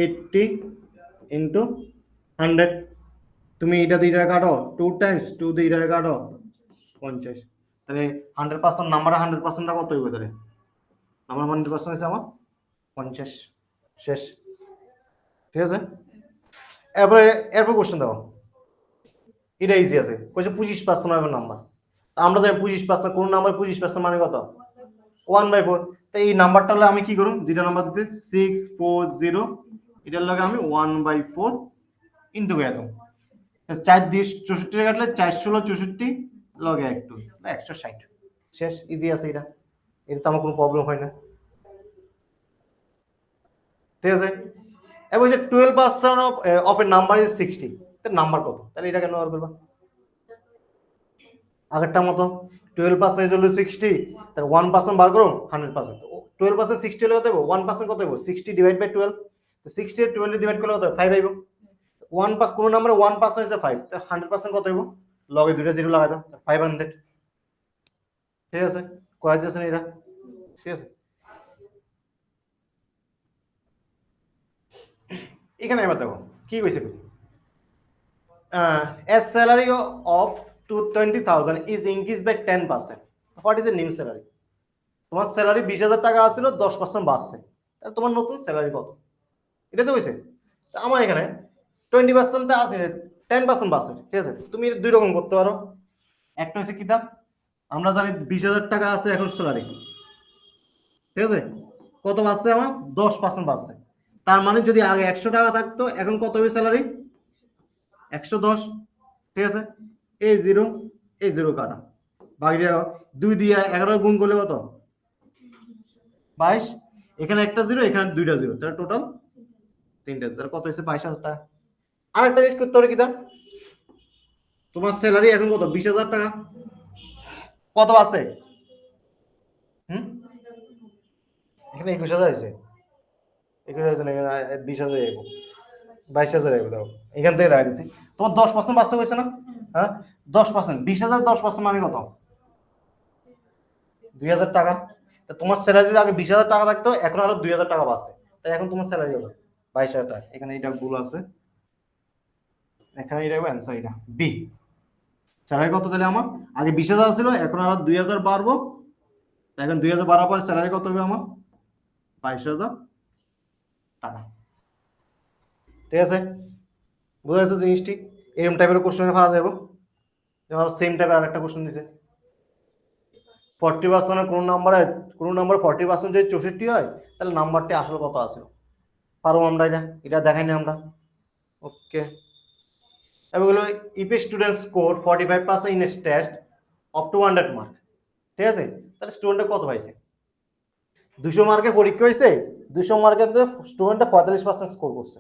80 ইন্টু 100, তুমি এটা দিয়ে এটা কাটো 2 টাইমস 2 দিয়ে এটা কাটো 50, তাহলে 100% নাম্বার 100%টা কত হইবে তাহলে, আমার 100% হচ্ছে আমার 50। শেষ, ঠিক আছে? এরপরে এরপর কোশ্চেন দাও, এটা ইজি আছে, কইছে 25% হবে নাম্বার, আমরা জানি 25% কোন নাম্বার 25% মানে কত 1/4, তাই এই নাম্বারটা হলে আমি কি করব, যেটা নাম্বার দিছে 640, এটার লগে আমি 1/4 ইনটু করে দেব, 4 দিয়ে 64 কাটলে 416 64 লগে 1 160, শেষ, ইজি আছে এটা, এটা তো আমার কোনো প্রবলেম হয় না, ঠিক আছে? এবার যে 12% অফ এ নাম্বার ইজ 60, তার নাম্বার কত, তাহলে এটা কেন ব্যবহার করবা আগেরটার মতো, 12% ইজ হলো 60, তার 1% বার করো 100%, 12% 60 হলে কত হবে, 1% কত হবে 60 ডিভাইড বাই 12, তো 60 এর 12 ডিভাইড করলে কত হবে 5 আইব, 1% কোন নাম্বারে 1% হচ্ছে 5, তাহলে 100% কত হইব, লগে দুইটা জিরো লাগাই দাও 500, ঠিক আছে? করা যাচ্ছে না এটা, ঠিক আছে? এখানে এবার দেখো কি কইছে, as salary of 20,000 is increased by 10%, what is the new salary? তোমার স্যালারি 20,000 টাকা আছিল, 10% বাড়ছে, তাহলে তোমার নতুন স্যালারি কত, এটা তো হইছে। আমার এখানে 20% আছে, 10% বাড়ছে, ঠিক আছে? তুমি দুই রকম করতে পারো, একটা হচ্ছে কিতাব, আমরা জানি 20,000 টাকা আছে এখন স্যালারি, ঠিক আছে? কত বাড়ছে আমার 10% বাড়ছে, তার মানে যদি আগে 100 টাকা থাকতো এখন কত হবে স্যালারি 110, ঠিক আছে? এই জিরো এই জিরো কাটা, বাকি 2 দিয়ে 11 গুণ করলে কত 22, এখানে একটা জিরো এখানে দুইটা জিরো, তাহলে টোটাল তিনটা, তাহলে কত হয়েছে 22,000 টাকা। আর একটা জিনিস করতে হবে কিতা, তোমার স্যালারি এখন কত? 20,000 টাকা। কত আছে? এখানে 21,000 আছে, 21,000 না, এখানে 20,000 আইব, 22,000 আইব। দাও এখান থেকে রায় দিচ্ছি, তোমার 10% বাঁচতে হয়েছে না? হ্যাঁ, 10%, 20,000 10% মানে কত? 2,000 টাকা। তা তোমার স্যালারি যদি আগে 20,000 টাকা থাকতো, এখন আরো 2,000 টাকা বাঁচে, তাই এখন তোমার স্যালারি হলো 22,000 টাকা। এখানে এটা ভুল আছে, এখানে এটা অ্যান্সার, এটা বি। স্যালারি কত তাহলে আমার? আগে 20,000 ছিল, এখন আরো 2,000 বাড়বো, এখন 2,000 বাড়ার পরে স্যালারি কত হবে আমার? 22,000 টাকা। ঠিক আছে, বুঝা যাচ্ছে জিনিসটি? এরকম টাইপের কোশ্চেনে ফেলা যাবো। সেম টাইপের আরেকটা কোশ্চেন দিছে, 40% কোন নাম্বার 40% যদি 64 হয়, তাহলে নাম্বারটি আসলে কত আছে? পারবো আমরা এটা? এটা দেখাই না আমরা। ওকে, এবার হলো if a student score 45% in a test অপ টু 100 মার্ক, ঠিক আছে, তাহলে স্টুডেন্টে কত পাইছে? 200 মার্কের পরীক্ষা হয়েছে, 200 মার্কের স্টুডেন্টে 45% স্কোর করছে,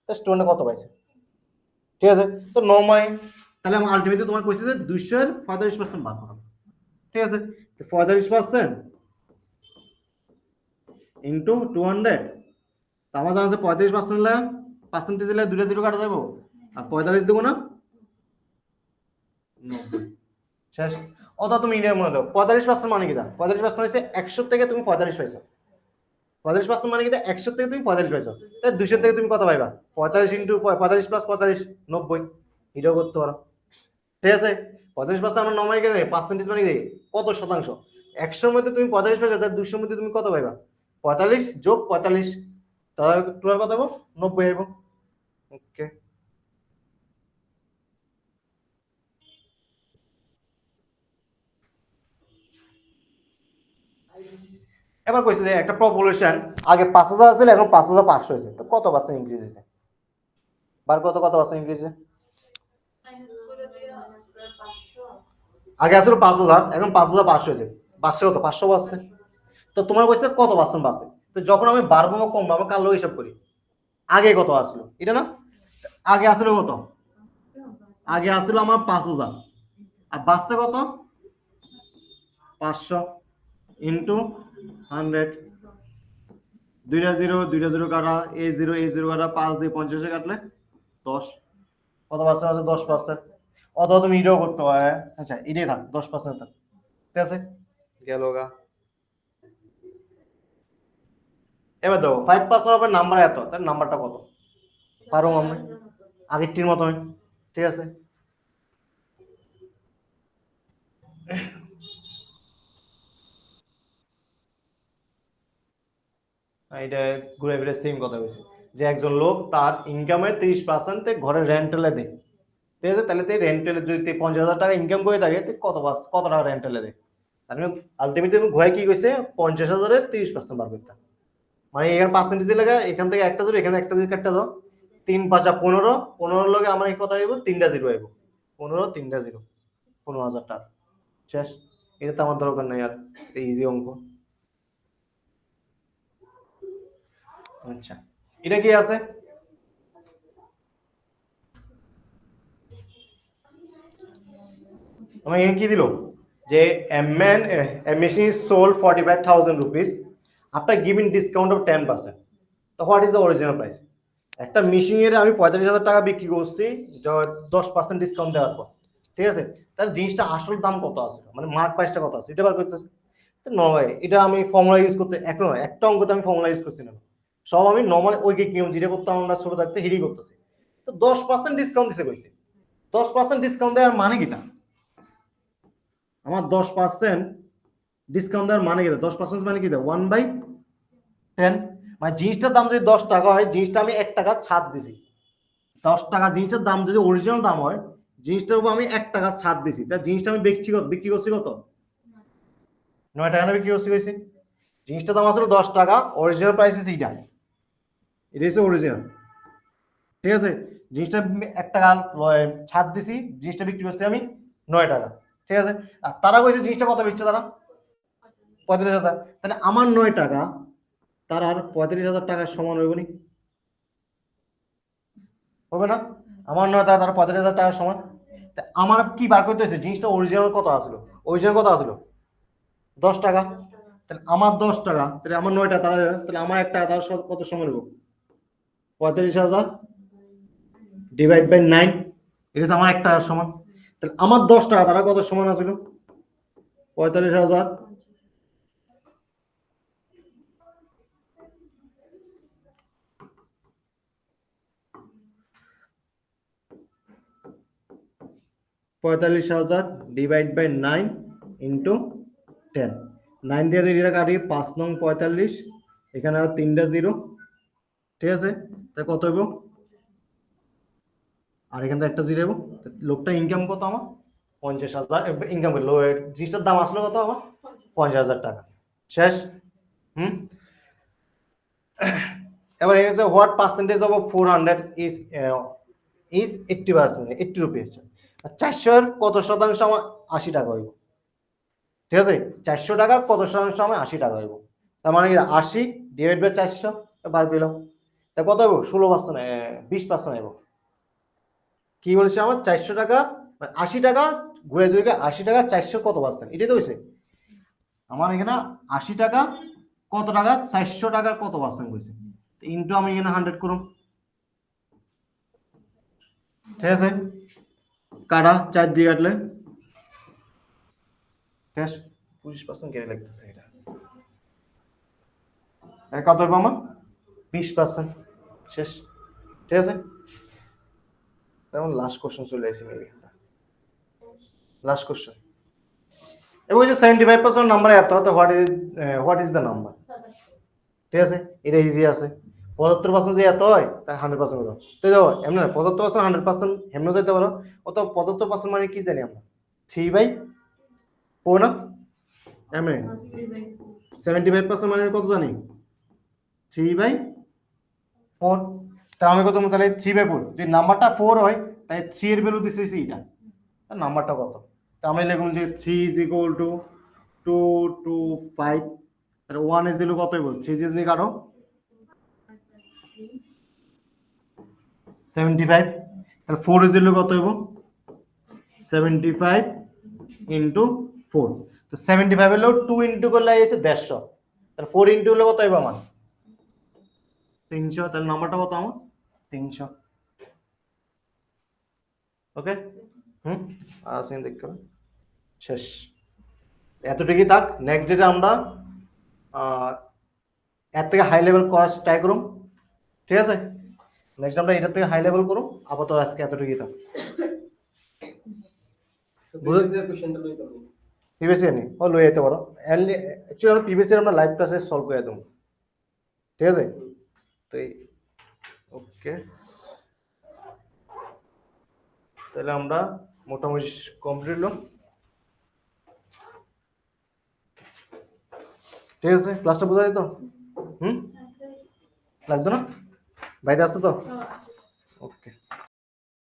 তা স্টুডেন্টে কত পাইছে? ঠিক আছে, তো নর্মালি তাহলে আমার আলটিমেটলি তোমার কইছে যে 200 এর 45% বার করো। ঠিক আছে, 45% ইন্টু 200, তো আমার জানা আছে 45% লাগে, পার্সেন্টেজ দিলে দুইটা জিরো কাটা যাবো, আর 45 দেবো না 90, শেষ। অথবা তুমি ইন্ডিয়ার মনে দাও 45% মানে কি? 45% হচ্ছে 100 থেকে তুমি 45 পাইছো, 45% মানে কি? 100 থেকে তুমি 45 পাইছো, তাই 200 থেকে তুমি কত পাইবা? 45 ইন্টু 45 প্লাস 45, 90, এটাও করতে পারো। ঠিক আছে, 45% আমরা নর্মালি কি পার্সেন্টেজ মানে কি? কত শতাংশ? 100-র মধ্যে তুমি 45 পাইছো, তাহলে 200-র মধ্যে তুমি কত পাইবা? 45 যোগ 45, তাহলে টোটাল কত হবে? 90 আইব। ওকে, এবার কইছে যে একটা পপুলেশন আগে 5,000 ছিল, এখন 5,500 হয়েছে, তো কত পার্সেন্ট ইনক্রিজ হয়েছে? বার কত পার্সেন্ট ইনক্রিজ হয়েছে? আগে আসলে 5,000, এখন 5,500 হয়েছে, বাড়ছে কত? 500 বাড়ছে। তো তোমার কইছে কত পার্সেন্ট বাড়ছে? তো যখন আমি বাড়বো বা কমবো, আমি কার লোক হিসাব করি? আগে কত আসলো এটা না? আগে আসলে কত? আগে আসলো আমার 5,000, আর বাড়ছে কত? 500 ইন্টু 100, দুইটা জিরো কাটা, এ জিরো কাটা, 5 দিয়ে 50 কাটলে 10, কত পার্সেন্ট আছে? 10%। অথবা তুমি এটাও করতে পারো, আচ্ছা এটাই থাক, 10% থাক। ঠিক আছে, গেল গা। এবার দেখো 5% হবে নাম্বার এত, তার নাম্বারটা কত? পারো আমরা আগেরটির মতো। ঠিক আছে, এটা ঘুরে ফিরে সেম কথা বলছে, যে একজন লোক তার ইনকামের 30% ঘরের রেন্টালে দেয়। ঠিক আছে, তাহলে রেন্টালে যদি 50,000 টাকা ইনকাম করে থাকে, কত টাকা রেন্টালে দেয়? তাহলে আলটিমেটলি ঘরে কি কইছে? 50,000-এর 30% বার করতে। মানে এখানে পার্সেন্টেজ লাগা, এখান থেকে একটা জিরো, এখানে একটা জিরো কাটতে দাও, 3 5 15, 15 লগে আমার কত আইব? 3টা জিরো আইব, 15 3টা জিরো, 15,000 টাকা। শেষ, এটা তো আমার দরকার নাই আর, ইজি অঙ্ক। আচ্ছা, এটা কি আছে? আমার এখানে কি দিল? যে a machine is sold 45,000 rupees after giving discount of 10%, তো what is the original price? একটা মেশিনের আমি 45,000 টাকা বিক্রি করছি 10% ডিসকাউন্ট দেওয়ার পর। ঠিক আছে, তাহলে জিনিসটা আসল দাম কত আছে, মানে মার্ক প্রাইসটা কত আছে, এটা বার করতেছে। নয়, এটা আমি ফর্মুলা ইউজ করতে, একটা অঙ্কতে আমি ফর্মুলা ইউজ করছি না, সব আমি নর্মাল ঐকিক নিয়ম যেটা করতাম আমরা ছোট থাকতে হিরি করতেছি। তো 10% ডিসকাউন্ট দিছে কইছে, 10% ডিসকাউন্ট দেওয়ার মানে কিটা? আমার 10% ডিসকাউন্ট দেওয়ার মানে কি? 10% মানে কি? 1/10, মানে জিনিসটার দাম যদি 10 টাকা হয়, জিনিসটা আমি 1 টাকা ছাড় দিছি। 10 টাকা জিনিসটার দাম যদি অরিজিনাল দাম হয়, জিনিসটার উপর আমি 1 টাকা ছাড় দিছি, তা জিনিসটা আমি বিক্রি করছি কত? 9 টাকা না বিক্রি করছি কইছি। জিনিসটার দাম আসলে 10 টাকা, অরিজিনাল প্রাইস হচ্ছে এইটা, এটা হচ্ছে অরিজিনাল। ঠিক আছে, জিনিসটা 1 টাকা ছাড় দিছি, জিনিসটা বিক্রি করছি আমি 9 টাকা। ঠিক আছে, আর তারা কইছে জিনিসটা কত বিকছে তারা? 35,000। তাহলে আমার 9 টাকা তার আর 35,000 টাকার সমান হইব নি? হবে না? আমার 9 টাকা তার 35,000 টাকার সমান। আমার কি বার করতে হয়েছে, জিনিসটা অরিজিনাল কত আসলো, অরিজিনাল কত আসলো 10 টাকা। তাহলে আমার 10 টাকা, তাহলে আমার 9টা, তাহলে আমার 1 টাকা তার কত সময় নেব, 45,000 ডিভাইড বাই 9, এটা হচ্ছে আমার 1 টাকার সমান। তাহলে আমার 10 টাকা তারা কত সমান আসলো, 45,000 45,000 ডিভাইড বাই 9 ইন্টু 10। 9 দিয়ে এটা কাটি 5 নং 45, এখানে আর 3টা 0, ঠিক আছে। তাহলে কত হইব, আর এখান থেকে একটা 0 হইব। লোকটা ইনকাম কত আমার 50,000, ইনকাম করলো, জিনিসটার দাম আসলো কত আমার 50,000 টাকা। শেষ। হুম। এবার এখানে what percentage of 400 is 80%, 80 rupees. 400 কত শতাংশ আমার 80 টাকা হইব, ঠিক আছে। 400 টাকার কত শতাংশ আমার 80 টাকা হইব, তার মানে 80 ডিভাইড বাই 400 বার পেলাম। তা কত হইব 16%, 20% হইব। কি বলছে আমার 400 টাকা 80 টাকা ঘুরে যাবে 80 টাকা 400 কত পার্সেন্ট, এটাই তো হয়েছে আমার এখানে। 80 টাকা কত টাকা 400 টাকার কত পার্সেন্ট হয়েছে, ইন্টু আমি এখানে 100 করুন, ঠিক আছে। কাটা 4 দিয়ে কাটলে শেষ, 25% কেটে লাগতেছে এটা, কত হইব আমার 20%। শেষ, ঠিক আছে। তেমন লাস্ট কোশ্চেন চলে আসি, মেবি লাস্ট কোশ্চেন। এবং যে 75% নাম্বার এত, তো হোয়াট ইজ দ্য নাম্বার, ঠিক আছে। এটা ইজি আছে। 75% যদি এত হয় তাহলে 100% হলো, তো যাও এমনি না 75% 100% এমনি যাইতে পারো। অত 75% মানে কি জানি আমরা 3/4 না, এমনি 75% মানে কত জানি 3/4। তা আমি কত, তাহলে 3/4, যদি নাম্বারটা 4 হয় তাহলে 3 এর ভ্যালু দিতেছি এটা, তার নাম্বারটা কত। তা আমি লিখুন যে 3 ইজ ইকুয়াল টু 2 2 5, তাহলে 1 ইজ ইকুয়াল কত হইব, 3 দিয়ে যদি কাটো 75, তাহলে 4 ইজ ইকুয়াল কত হইব 75 ইন্টু 4। তো 75 হলো 2 ইন্টু করলে এসে 150, তাহলে 4 ইন্টু হলে কত হইব আমার 300, তাহলে নাম্বারটা কত আমার 300। ওকে। হুম। আসেন দেখতে হবে। শেষ, এতটুকুই থাক। নেক্সট ডেটে আমরা এর থেকে হাই লেভেল করার ট্রাই করুন, ঠিক আছে। নেক্সট আমরা এটার থেকে হাই লেভেল করুন, আপাতত আজকে এতটুকুই থাক। প্রিভিয়াস নি ও লই যেতে পারো, অ্যাকচুয়ালি আমরা প্রিভিয়াস আমরা লাইভ ক্লাসে সলভ করে দেবো, ঠিক আছে। তো ওকে, তাহলে আমরা মোটামুটি কমপ্লিট হলো, ঠিক আছে। ক্লাসটা বোঝা যেত? হুম, লাগতো না? বাইরে আসতো তো? ওকে।